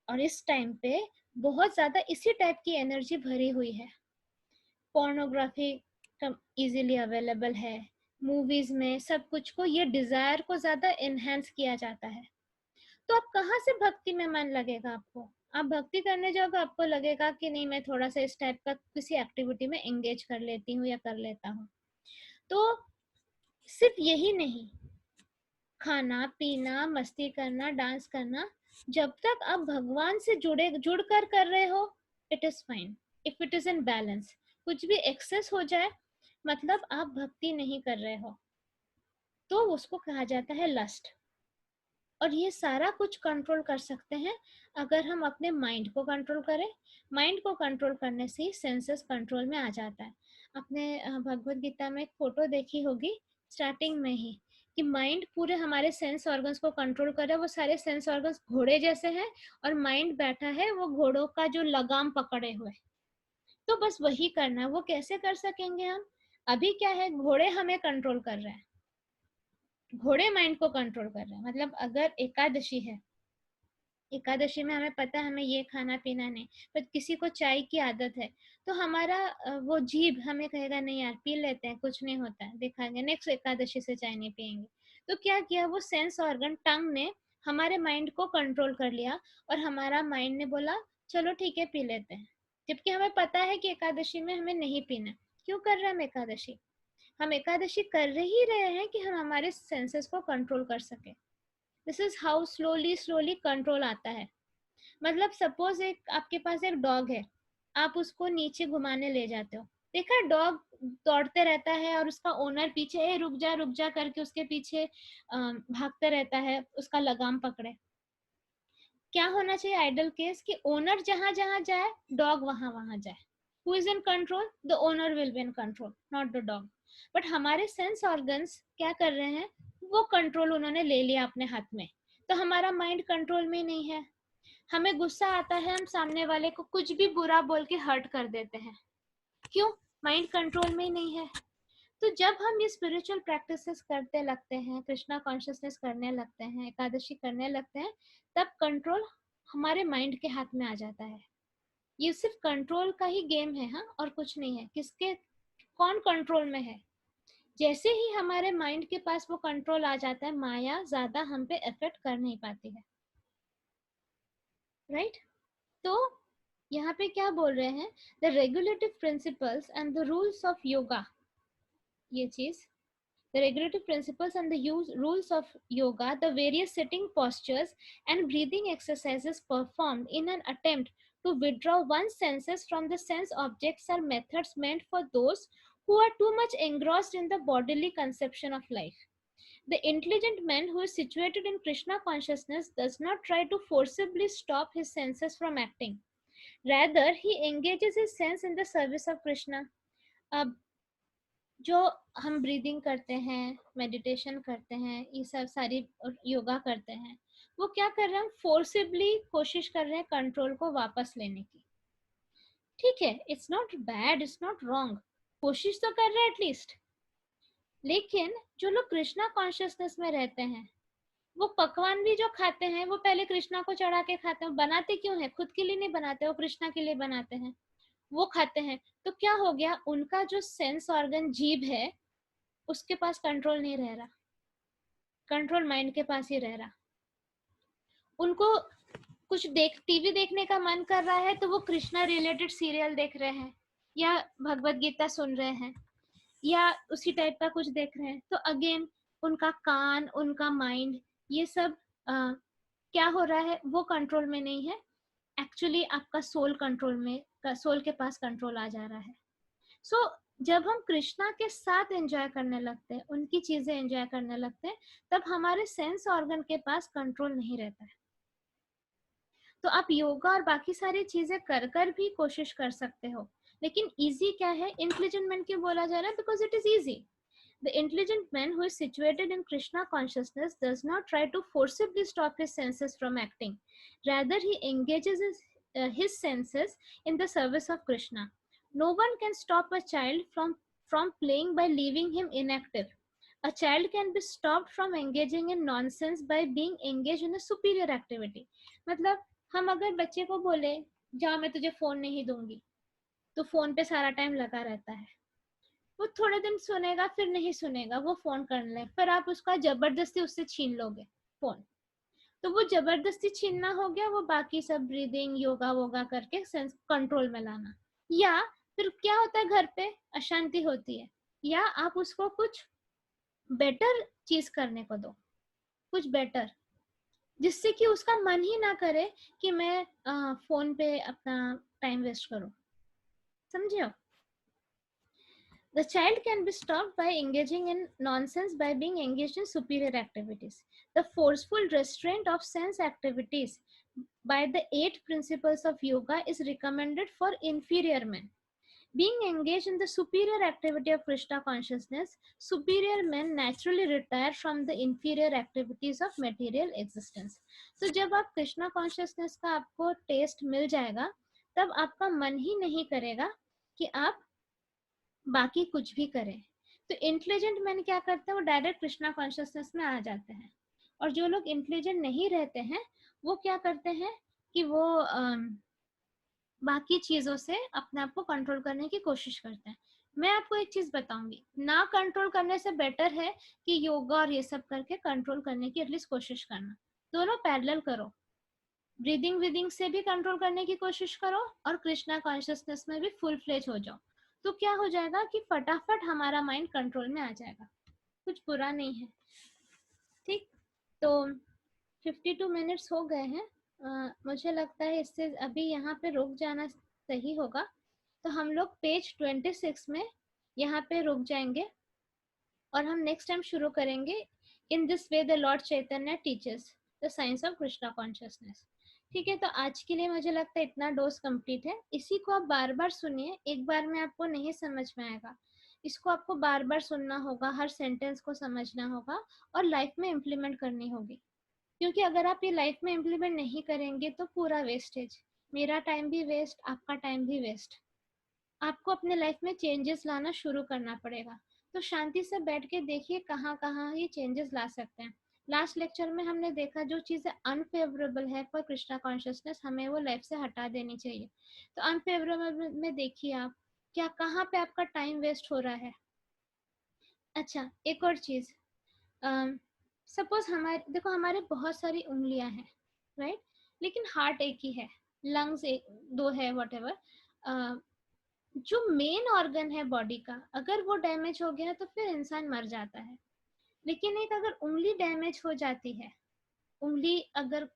और इस टाइम पे बहुत ज्यादा इसी टाइप की एनर्जी भरी हुई है। पोर्नोग्राफी इजीली अवेलेबल है, मूवीज में सब कुछ को ये डिजायर को ज्यादा एनहेंस किया जाता है। तो आप कहाँ से भक्ति में मन लगेगा आपको? आप भक्ति करने जाओगे, आपको लगेगा कि नहीं मैं थोड़ा सा इस टाइप का किसी एक्टिविटी में एंगेज कर लेती हूँ या कर लेता हूँ। तो सिर्फ यही नहीं, खाना पीना, मस्ती करना, डांस करना, जब तक आप भगवान से जुड़ कर रहे हो, it is fine. If it is in balance, कुछ भी एक्सेस हो जाए मतलब आप भक्ति नहीं कर रहे हो, तो उसको कहा जाता है लस्ट। और ये सारा कुछ कंट्रोल कर सकते हैं अगर हम अपने माइंड को कंट्रोल करें। माइंड को कंट्रोल करने से ही सेंसेस कंट्रोल में आ जाता है। आपने भगवत गीता में एक फोटो देखी होगी स्टार्टिंग में ही, कि माइंड पूरे हमारे सेंस ऑर्गन्स को कंट्रोल कर रहा है। वो सारे सेंस ऑर्गन्स घोड़े जैसे हैं और माइंड बैठा है वो घोड़ों का जो लगाम पकड़े हुए। तो बस वही करना है। वो कैसे कर सकेंगे हम? अभी क्या है, घोड़े हमें कंट्रोल कर रहे हैं, घोड़े माइंड को कंट्रोल कर रहे हैं। मतलब अगर एकादशी है, एकादशी में हमें पता है हमें ये खाना पीना नहीं, पर किसी को चाय की आदत है, तो हमारा वो जीभ हमें कहेगा नहीं यार पी लेते हैं, कुछ नहीं होता है, दिखाएंगे नेक्स्ट एकादशी से चाय नहीं पियेंगे। तो क्या किया, वो सेंस ऑर्गन टंग ने हमारे माइंड को कंट्रोल कर लिया और हमारा माइंड ने बोला चलो ठीक है पी लेते हैं, जबकि हमें पता है कि एकादशी में हमें नहीं पीना। क्यों कर रहे हैं हम एकादशी? हम एकादशी कर ही रहे हैं कि हम हमारे सेंसेस को कंट्रोल कर सके। This is how slowly slowly control आता है। मतलब सपोज एक आपके पास एक डॉग है, आप उसको नीचे घुमाने ले जाते हो, देखा डॉग दौड़ते रहता है और उसका ओनर पीछे रुक जा करके उसके पीछे भागते रहता है, उसका लगाम पकड़े। क्या होना चाहिए आइडल केस, कि ओनर जहां जहां जाए डॉग वहां वहां जाए। Who is in control? The owner will be in control, not the dog. But हमारे सेंस ऑर्गन्स क्या कर रहे हैं, वो कंट्रोल उन्होंने ले लिया अपने हाथ में। तो हमारा माइंड कंट्रोल में नहीं है। हमें गुस्सा आता है, हम सामने वाले को कुछ भी बुरा बोल के हर्ट कर देते हैं। क्यों? माइंड कंट्रोल में ही नहीं है। तो जब हम ये स्पिरिचुअल प्रैक्टिसेस करते लगते हैं, कृष्णा कॉन्शियसनेस करने लगते हैं, एकादशी करने लगते हैं, तब कंट्रोल हमारे माइंड के हाथ में आ जाता है। ये सिर्फ कंट्रोल का ही गेम है, हाँ, और कुछ नहीं है। किसके, कौन कंट्रोल में है? जैसे ही हमारे माइंड के पास वो कंट्रोल आ जाता है, माया ज्यादा हम पे इफेक्ट कर नहीं पाती है, राइट? तो यहाँ पे क्या बोल रहे हैं, the regulative principles and the rules of yoga, ये चीज, the regulative principles and the rules of yoga, the various sitting postures and breathing exercises performed in an attempt to withdraw one's senses from the sense objects are methods meant for those who are too much engrossed in the bodily conception of life. The intelligent man who is situated in Krishna consciousness does not try to forcibly stop his senses from acting. Rather, he engages his sense in the service of Krishna. अब जो हम breathing करते हैं, meditation करते हैं, ये सब सारी योगा करते हैं, वो क्या कर रहे हैं, फोर्सिबली कोशिश कर रहे हैं कंट्रोल को वापस लेने की। ठीक है, it's not bad, it's not wrong, कोशिश तो कर रहे हैं एटलीस्ट। लेकिन जो लोग कृष्णा कॉन्शियसनेस में रहते हैं, वो पकवान भी जो खाते हैं वो पहले कृष्णा को चढ़ा के खाते हैं। बनाते क्यों है? खुद के लिए नहीं बनाते, वो कृष्णा के लिए बनाते हैं, वो खाते हैं। तो क्या हो गया, उनका जो सेंस ऑर्गन जीभ है उसके पास कंट्रोल नहीं रह रहा, कंट्रोल माइंड के पास ही रह रहा। उनको कुछ टीवी देखने का मन कर रहा है तो वो कृष्णा रिलेटेड सीरियल देख रहे हैं, या भगवत गीता सुन रहे हैं, या उसी टाइप का कुछ देख रहे हैं। तो अगेन उनका कान, उनका माइंड, ये सब क्या हो रहा है, वो कंट्रोल में नहीं है। एक्चुअली आपका सोल कंट्रोल में, सोल के पास कंट्रोल आ जा रहा है। सो जब हम कृष्णा के साथ एंजॉय करने लगते हैं, उनकी चीजें एंजॉय करने लगते हैं, तब हमारे सेंस ऑर्गन के पास कंट्रोल नहीं रहता है। तो आप योगा और बाकी सारी चीजें कर कर भी कोशिश कर सकते हो। लेकिन इजी क्या है, इंटेलिजेंट मैन क्यों बोला जा रहा है? Because it is easy. The intelligent man who is situated in Krishna consciousness does not try to forcibly stop his senses from acting. Rather, he engages his senses in the service of Krishna. No one can stop a child from playing by leaving him inactive. A child can be stopped from engaging in nonsense by being engaged in a superior activity. मतलब हम अगर बच्चे को बोले जा मैं तुझे phone नहीं दूंगी, तो फोन पे सारा टाइम लगा रहता है, वो थोड़े दिन सुनेगा फिर नहीं सुनेगा, वो फोन कर ले, फिर आप उसका जबरदस्ती उससे छीन लोगे फोन, तो वो जबरदस्ती छीनना हो गया, वो बाकी सब ब्रीदिंग योगा वोगा करके सेंस कंट्रोल में लाना। या फिर क्या होता है, घर पे अशांति होती है, या आप उसको कुछ बेटर चीज करने को दो, कुछ बेटर, जिससे कि उसका मन ही ना करे कि मैं फोन पे अपना टाइम वेस्ट करूं। समझे हो? The child can be stopped by engaging in nonsense by being engaged in superior activities. The forceful restraint of sense activities by the 8 principles of yoga is recommended for inferior men. Being engaged in the superior activity of Krishna consciousness, superior men naturally retire from the inferior activities of material existence. So जब आप Krishna consciousness का आपको test मिल जाएगा, तब आपका मन ही नहीं करेगा कि आप बाकी कुछ भी करें। तो इंटेलिजेंट मैन क्या करते हैं, वो डायरेक्ट कृष्णा कॉन्शियसनेस में आ जाते हैं। और जो लोग इंटेलिजेंट नहीं रहते हैं, वो क्या करते हैं कि वो बाकी चीजों से अपने आप को कंट्रोल करने की कोशिश करते हैं। मैं आपको एक चीज बताऊंगी, ना कंट्रोल करने से बेटर है कि योगा और ये सब करके कंट्रोल करने की एटलीस्ट कोशिश करना। दोनों पैरेलल करो, ब्रीदिंग विदिंग से भी कंट्रोल करने की कोशिश करो और कृष्णा कॉन्शियसनेस में भी फुल फ्लेज हो जाओ। तो क्या हो जाएगा कि फटाफट हमारा माइंड कंट्रोल में आ जाएगा, कुछ बुरा नहीं है। ठीक, तो 52 मिनट्स हो गए हैं। मुझे लगता है इससे अभी यहाँ पे रुक जाना सही होगा। तो हम लोग पेज 26 में यहाँ पे रुक जाएंगे और हम नेक्स्ट टाइम शुरू करेंगे। In this way the Lord Chaitanya teachers the science of Krishna consciousness. ठीक है, तो आज के लिए मुझे लगता है इतना डोज कंप्लीट है। इसी को आप बार बार सुनिए, एक बार में आपको नहीं समझ में आएगा, इसको आपको बार बार सुनना होगा, हर सेंटेंस को समझना होगा और लाइफ में इम्प्लीमेंट करनी होगी। क्योंकि अगर आप ये लाइफ में इम्प्लीमेंट नहीं करेंगे तो पूरा वेस्टेज, मेरा टाइम भी वेस्ट, आपका टाइम भी वेस्ट। आपको अपने लाइफ में चेंजेस लाना शुरू करना पड़ेगा। तो शांति से बैठ के देखिए कहाँ कहाँ ये चेंजेस ला सकते हैं। लास्ट लेक्चर में हमने देखा जो चीजें अनफेवरेबल है फॉर कृष्णा कॉन्शियसनेस, हमें वो लाइफ से हटा देनी चाहिए। तो अनफेवरेबल में देखिए आप क्या, कहाँ पे आपका टाइम वेस्ट हो रहा है। अच्छा, एक और चीज, सपोज हमारे, देखो हमारे बहुत सारी उंगलियां हैं, राइट, लेकिन हार्ट एक ही है, लंग्स एक दो है, वट एवर। जो मेन ऑर्गन है बॉडी का, अगर वो डैमेज हो गया तो फिर इंसान मर जाता है। लेकिन एक अगर उंगली डैमेज हो जाती है, उंगली अगर,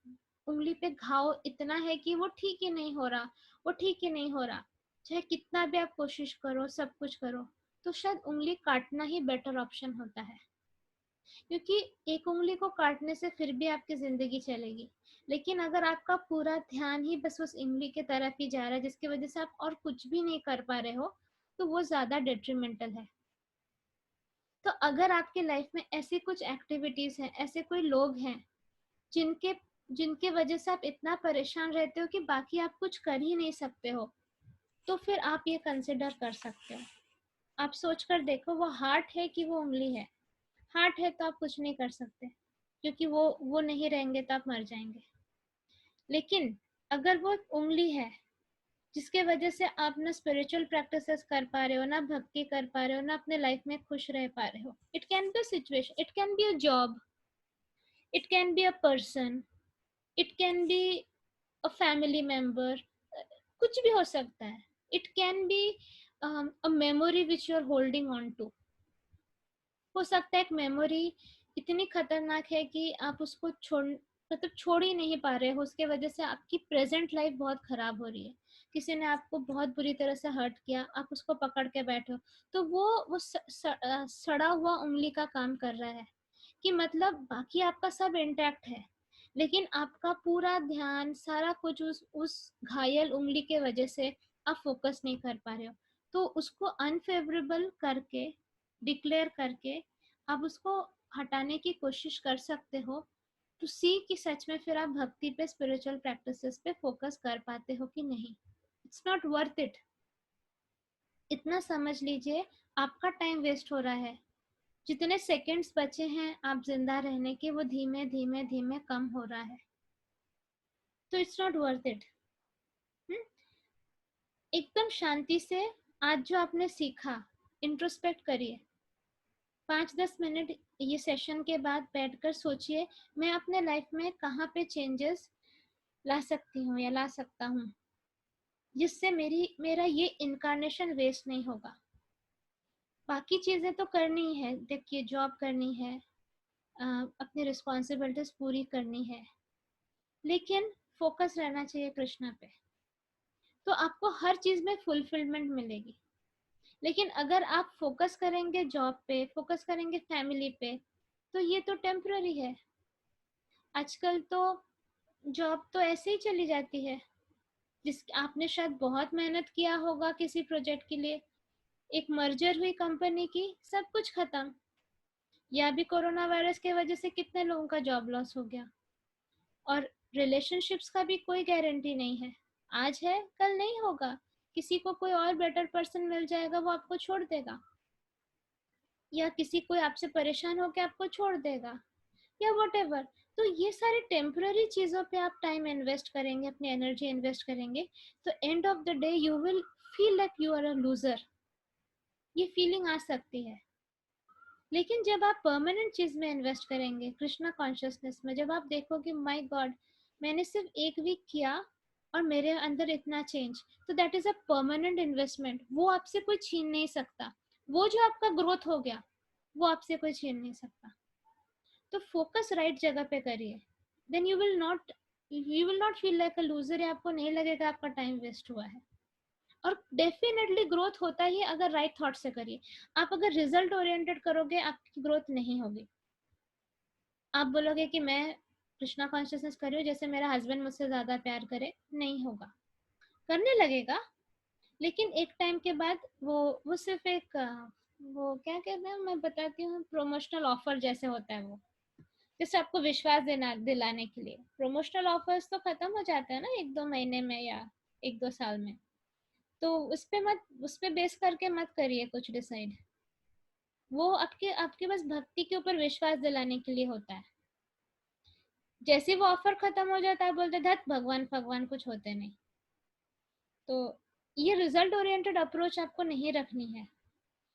उंगली पे घाव इतना है कि वो ठीक ही नहीं हो रहा, वो ठीक ही नहीं हो रहा, चाहे कितना भी आप कोशिश करो, सब कुछ करो, तो शायद उंगली काटना ही बेटर ऑप्शन होता है। क्योंकि एक उंगली को काटने से फिर भी आपकी जिंदगी चलेगी, लेकिन अगर आपका पूरा ध्यान ही बस उस उंगली के तरफ ही जा रहा है, जिसकी वजह से आप और कुछ भी नहीं कर पा रहे हो, तो वो ज्यादा डेट्रीमेंटल है। तो अगर आपके लाइफ में ऐसी कुछ एक्टिविटीज हैं, ऐसे कोई लोग हैं जिनके जिनके वजह से आप इतना परेशान रहते हो कि बाकी आप कुछ कर ही नहीं सकते हो, तो फिर आप ये कंसिडर कर सकते हो। आप सोच कर देखो, वो हार्ट है कि वो उंगली है। हार्ट है तो आप कुछ नहीं कर सकते, क्योंकि वो नहीं रहेंगे तो आप मर जाएंगे। लेकिन अगर वो उंगली है जिसके वजह से आप ना स्पिरिचुअल प्रैक्टिसेस कर पा रहे हो, ना भक्ति कर पा रहे हो, ना अपने लाइफ में खुश रह पा रहे हो, it can be a situation, it can be a job, it can be a person, it can be a family member, कुछ भी हो सकता है। It can be a memory which you are holding on to. हो सकता है एक memory इतनी खतरनाक है कि आप उसको छोड़ ही नहीं पा रहे हो, उसके वजह से आपकी प्रेजेंट लाइफ बहुत खराब हो रही है। किसी ने आपको बहुत बुरी तरह से हर्ट किया, आप उसको पकड़ के बैठे हो, तो वो सड़ा हुआ उंगली का काम कर रहा है कि मतलब बाकी आपका सब इंटैक्ट है, लेकिन आपका पूरा ध्यान सारा कुछ उस घायल उंगली के वजह से आप फोकस नहीं कर पा रहे हो। तो उसको अनफेवरेबल करके, डिक्लेयर करके आप उसको हटाने की कोशिश कर सकते हो टू सी कि सच में फिर आप भक्ति पे, स्पिरिचुअल प्रैक्टिसेस पे फोकस कर पाते हो कि नहीं. It's not worth it. इतना समझ लीजिए आपका टाइम वेस्ट हो रहा है. जितने सेकंड्स बचे हैं आप जिंदा रहने के, वो धीमे धीमे धीमे कम हो रहा है. तो इट्स नॉट वर्थ इट. एकदम शांति से आज जो आपने सीखा इंट्रोस्पेक्ट करिए. 5-10 मिनट ये सेशन के बाद बैठकर सोचिए मैं अपने लाइफ में कहाँ पे चेंजेस ला सकती हूँ या ला सकता हूँ जिससे मेरा ये इनकारनेशन वेस्ट नहीं होगा. बाकी चीजें तो करनी है. देखिए जॉब करनी है, अपनी रिस्पॉन्सिबिलिटीज पूरी करनी है, लेकिन फोकस रहना चाहिए कृष्णा पे. तो आपको हर चीज में फुलफिलमेंट मिलेगी. लेकिन अगर आप फोकस करेंगे जॉब पे, फोकस करेंगे फैमिली पे, तो ये तो टेम्पररी है. आजकल तो जॉब तो ऐसे ही चली जाती है. जिस आपने शायद बहुत मेहनत किया होगा किसी प्रोजेक्ट के लिए, एक मर्जर हुई कंपनी की, सब कुछ खत्म. या भी कोरोना वायरस के वजह से कितने लोगों का जॉब लॉस हो गया. और रिलेशनशिप्स का भी कोई गारंटी नहीं है. आज है कल नहीं होगा. किसी को कोई और बेटर पर्सन मिल जाएगा, वो आपको छोड़ देगा. या किसी कोई आपसे परेशान होकर आपको छोड़ देगा, या व्हाटएवर. तो ये सारी टेम्पररी चीजों पे आप टाइम इन्वेस्ट करेंगे, अपनी एनर्जी इन्वेस्ट करेंगे, तो end of the day you will feel like you are a loser. ये फीलिंग आ सकती है. लेकिन जब आप परमानेंट चीज में इन्वेस्ट करेंगे, कृष्णा कॉन्शियसनेस में, जब आप देखोगे माय गॉड मैंने सिर्फ एक वीक किया और मेरे अंदर इतना चेंज, तो that is a permanent investment. वो आपसे कोई छीन नहीं सकता. वो जो आपका ग्रोथ हो गया वो आपसे कोई छीन नहीं सकता. तो फोकस राइट जगह पे करिए. Then you will not feel like a loser. आपको नहीं लगेगा आपका टाइम वेस्ट हुआ है. और डेफिनेटली ग्रोथ होता ही अगर राइट थॉट से करिए. आप अगर रिजल्ट ओरिएंटेड करोगे आपकी ग्रोथ नहीं होगी. आप बोलोगे कि मैं कृष्णा कॉन्शियसनेस कर रही हूँ जैसे मेरा हस्बैंड मुझसे ज्यादा प्यार करे, नहीं होगा. करने लगेगा, लेकिन एक टाइम के बाद वो सिर्फ एक वो क्या कहते हैं, मैं बताती हूँ, प्रमोशनल ऑफर जैसे होता है. वो जैसे आपको विश्वास देना दिलाने के लिए. प्रमोशनल ऑफर्स तो खत्म हो जाते हैं ना 1-2 महीने में या 1-2 साल में. तो उस पे बेस करके मत करिए कुछ डिसाइड. वो आपके आपके बस भक्ति के ऊपर विश्वास दिलाने के लिए होता है. जैसे वो ऑफर खत्म हो जाता है बोलते धत भगवान भगवान कुछ होते नहीं. तो ये रिजल्ट ओरिएंटेड अप्रोच आपको नहीं रखनी है.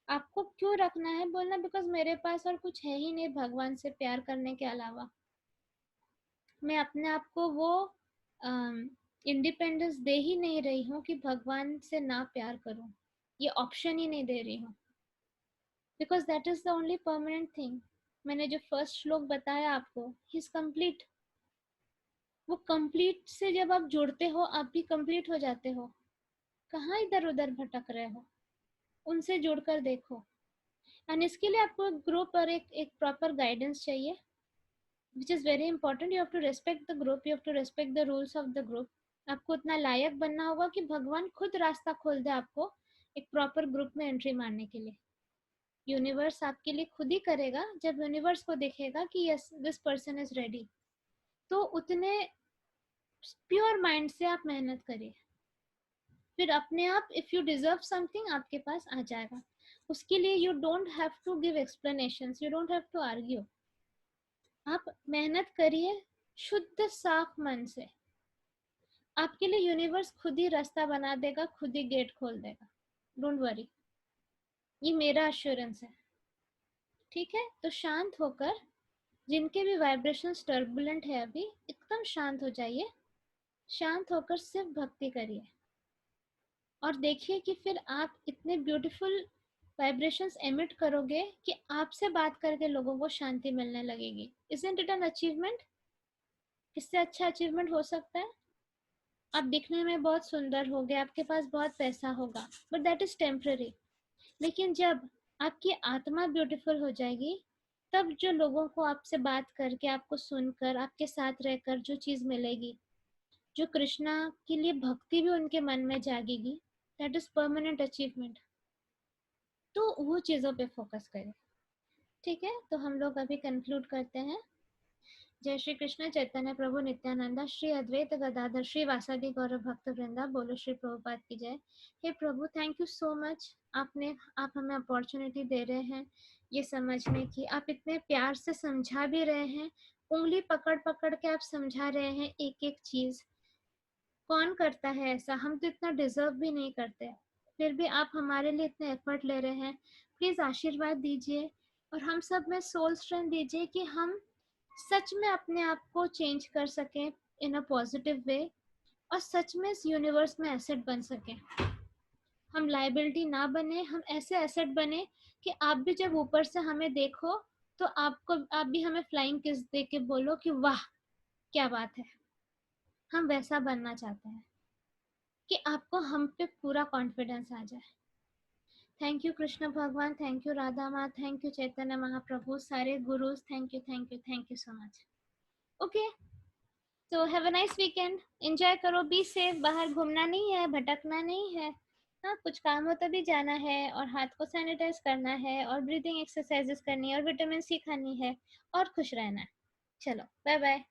आपको क्यों रखना है बोलना, बिकॉज मेरे पास और कुछ है ही नहीं भगवान से प्यार करने के अलावा. मैं अपने आप को वो इंडिपेंडेंस दे ही नहीं रही हूँ कि भगवान से ना प्यार करूँ. ये ऑप्शन ही नहीं दे रही हूँ. Because that is the only permanent thing. मैंने जो फर्स्ट श्लोक बताया आपको, ही इज कंप्लीट. वो कंप्लीट से जब आप जुड़ते हो आप भी कंप्लीट हो जाते हो. कहाँ इधर उधर भटक रहे हो, उनसे जुड़कर देखो. एंड इसके लिए आपको ग्रुप और एक प्रॉपर गाइडेंस चाहिए, which is very important. You have to respect the group, you have to respect the rules of the group. आपको उतना लायक बनना होगा कि भगवान खुद रास्ता खोल दे आपको एक प्रॉपर ग्रुप में एंट्री मारने के लिए. यूनिवर्स आपके लिए खुद ही करेगा जब यूनिवर्स को देखेगा कि yes this person is ready. तो उतने प्योर माइंड से आप मेहनत करिए. फिर अपने आप इफ यू डिजर्व समथिंग आपके पास आ जाएगा. उसके लिए you don't have to give explanations, you don't have to argue. आप मेहनत करिए शुद्ध साफ मन से. आपके लिए यूनिवर्स खुद ही रास्ता बना देगा, खुद ही गेट खोल देगा. Don't worry. ये मेरा अश्योरेंस है. ठीक है. तो शांत होकर, जिनके भी वाइब्रेशंस टर्बुलेंट है अभी, एकदम शांत हो जाइए. शांत होकर सिर्फ भक्ति करिए और देखिए कि फिर आप इतने ब्यूटीफुल वाइब्रेशंस एमिट करोगे कि आपसे बात करके लोगों को शांति मिलने लगेगी. Isn't it an achievement? इससे अच्छा अचीवमेंट हो सकता है? आप दिखने में बहुत सुंदर होगे, आपके पास बहुत पैसा होगा, बट दैट इज टेम्पररी. लेकिन जब आपकी आत्मा ब्यूटीफुल हो जाएगी, तब जो लोगों को आपसे बात करके, आपको सुनकर, आपके साथ रहकर जो चीज मिलेगी, जो कृष्णा के लिए भक्ति भी उनके मन में जागेगी, दैट इज परमानेंट अचीवमेंट. तो वो चीजों पे फोकस करें. ठीक है. तो हम लोग अभी कंक्लूड करते हैं. जय श्री कृष्ण चैतन्य प्रभु नित्यानंदा श्री अद्वैत गदाधर श्री वासादि गौरव भक्त वृंदा। बोलो श्री प्रभुपाद की जय। हे प्रभु, थैंक यू सो मच। आप हमें अपॉर्चुनिटी दे रहे हैं ये समझने की। आप इतने प्यार से समझा भी रहे हैं, उंगली पकड़ पकड़ के आप समझा रहे हैं एक एक चीज। कौन करता है ऐसा? हम तो इतना डिजर्व भी नहीं करते, फिर भी आप हमारे लिए इतने एफर्ट ले रहे हैं। प्लीज आशीर्वाद दीजिए और हम सब में सोल स्ट्रेंथ दीजिए कि हम सच में अपने आप को चेंज कर सकें इन अ पॉजिटिव वे, और सच में इस यूनिवर्स में एसेट बन सकें। हम लाइबिलिटी ना बने, हम ऐसे एसेट बने कि आप भी जब ऊपर से हमें देखो तो आप भी हमें फ्लाइंग किस दे के बोलो कि वाह क्या बात है। हम वैसा बनना चाहते हैं कि आपको हम पे पूरा कॉन्फिडेंस आ जाए। थैंक यू कृष्ण भगवान, थैंक यू राधा माँ, थैंक यू चैतन्य महाप्रभु, सारे gurus, thank you thank you thank you so much. Okay, तो have a nice weekend. Enjoy करो, बी सेफ। बाहर घूमना नहीं है, भटकना नहीं है। हाँ, कुछ काम हो तभी जाना है, और हाथ को सैनिटाइज करना है, और ब्रीदिंग एक्सरसाइजेस करनी है, और विटामिन सी खानी है, और खुश रहना है। चलो बाय बाय।